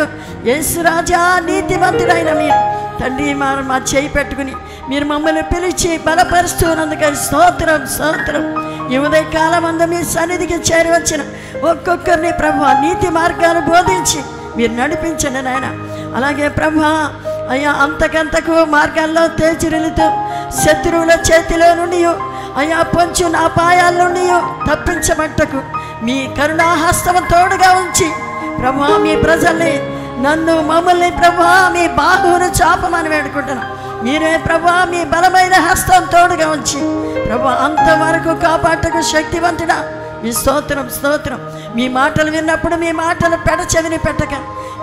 యేసు రాజా, నీతిమంతుడైన మీరు తండ్రి మా చేయి పెట్టుకుని మీరు మమ్మల్ని పిలిచి బలపరుస్తున్నందుకు స్తోత్రం స్తోత్రం. ఈ ఉదయకాలమందు మీ సన్నిధికి చేరి వచ్చిన ఒక్కొక్కరిని ప్రభా నీతి మార్గాలు బోధించి మీరు నడిపించండి నాయన. అలాగే ప్రభా అయ్యా, అంతకంతకు మార్గాల్లో తేజరిల్లుతూ శత్రువుల చేతిలో నుండి అయ్యా పొంచు అపాయాల నుండి తప్పించబట్టకు మీ కరుణాహస్తము తోడుగా ఉంచి ప్రభా మీ ప్రజల్ని, నన్ను మమ్మల్ని ప్రభా మీ బాహువును చాపమని వేడుకుంటున్నాను. మీరే ప్రభా మీ బలమైన హస్తం తోడుగా ఉంచి ప్రభా అంతవరకు కాపాటకు శక్తివంతుడా, మీ స్తోత్రం స్తోత్రం. మీ మాటలు విన్నప్పుడు మీ మాటలు పెడచెవిని పెట్టక,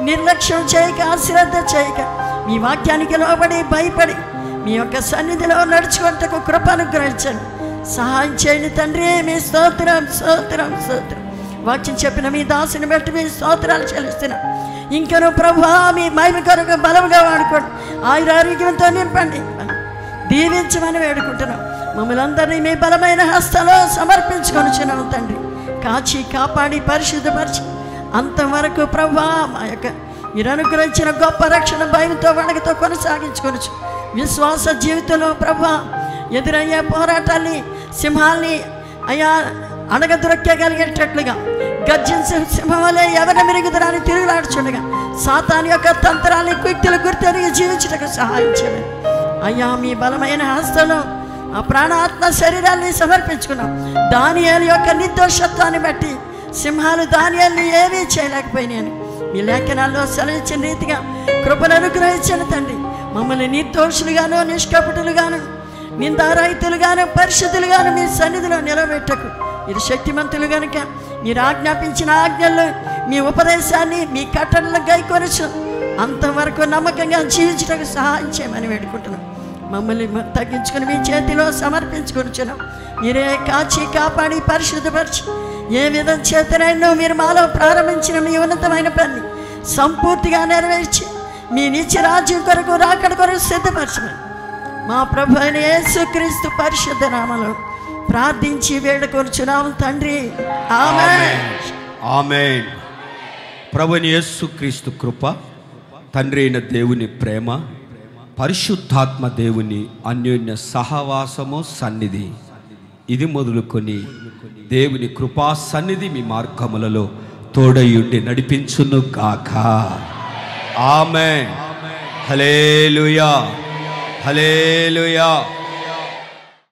నిర్లక్ష్యం చేయక, అశ్రద్ధ చేయక, మీ వాక్యానికి లోబడి భయపడి మీ యొక్క సన్నిధిలో నడుచుకుంటకు కృప అనుగ్రహించండి, సహాయం చేయండి తండ్రి. మీ స్తోత్రం స్తోత్రం స్తోత్రం. వాక్యం చెప్పిన మీ దాసుని బట్టి మీ స్తోత్రాలు చెల్లిస్తున్నా. ఇంకను ప్రభా మీ మహిమ కొరకు బలముగా వాడుకోండి, ఆరోగ్యంతో నింపండి, దీవించమని వేడుకుంటున్నాం. మమ్మల్ని అందరినీ మీ బలమైన హస్తాలో సమర్పించుకొనిచున్నాం తండ్రి. కాచి కాపాడి పరిశుద్ధపరిచి అంతవరకు ప్రభా మా యొక్క మీరు అనుగ్రహించిన గొప్ప రక్షణ భయంతో వణకతో కొనసాగించుకొనచ్చు. విశ్వాస జీవితంలో ప్రభా ఎదురయ్యే పోరాటాన్ని, సింహాల్ని అయ్యా అణగదొరక్కగలిగేటట్లుగా, గర్జించే సింహం వలె ఎవరి మిరుగుదరాన్ని తిరుగులాడుచుండగా సాతాను యొక్క తంత్రాన్ని, కుక్తులు గుర్తెరిగి జీవించటకు సహాయం చేయండి అయ్యా. మీ బలమైన హస్తంలో ఆ ప్రాణాత్మ శరీరాన్ని సమర్పించుకున్నాం. దానియేలు యొక్క నిర్దోషత్వాన్ని బట్టి సింహాలు దానియేలుని ఏమీ చేయలేకపోయినాయని మీ లేఖనాల్లో సెలవిచ్చిన రీతిగా కృపను అనుగ్రహించిన తండ్రి, మమ్మల్ని నిర్దోషులుగాను, నిష్కపటులుగాను, నిందారహితులుగాను, పరిశుద్ధులుగాను మీ సన్నిధిలో నిలబెట్టకు. మీరు శక్తిమంతులు కనుక మీరు ఆజ్ఞాపించిన ఆజ్ఞల్లో మీ ఉపదేశాన్ని, మీ కట్టడలను గైకొనచ్చు అంతవరకు నమ్మకంగా జీవించడానికి సహాయం చేయమని వేడుకుంటున్నాం. మమ్మల్ని తగ్గించుకుని మీ చేతిలో సమర్పించుకొనిచున్నాం. మీరే కాచి కాపాడి పరిశుద్ధపరిచి ఏ విధం చేతనైనా మీరు మాలో ప్రారంభించిన మీ ఉన్నతమైన పని సంపూర్తిగా నెరవేర్చి మీ నిత్య రాజ్యం కొరకు రాకడ కొరకు సిద్ధపరచమని మా ప్రభు అయిన యేసుక్రీస్తు పరిశుద్ధ నామములో ప్రార్థించి వేడుకొనుచున్నాము తండ్రి, ఆమేన్ ఆమేన్. ప్రభువైన యేసుక్రీస్తు కృప, తండ్రి అయిన దేవుని ప్రేమ, పరిశుద్ధాత్మ దేవుని అన్యోన్య సహవాసము సన్నిధి ఇది మొదలుకొని దేవుని కృపా సన్నిధి మీ మార్గములలో తోడయుండి నడిపించును గాక. ఆమేన్. హల్లెలూయా హల్లెలూయా.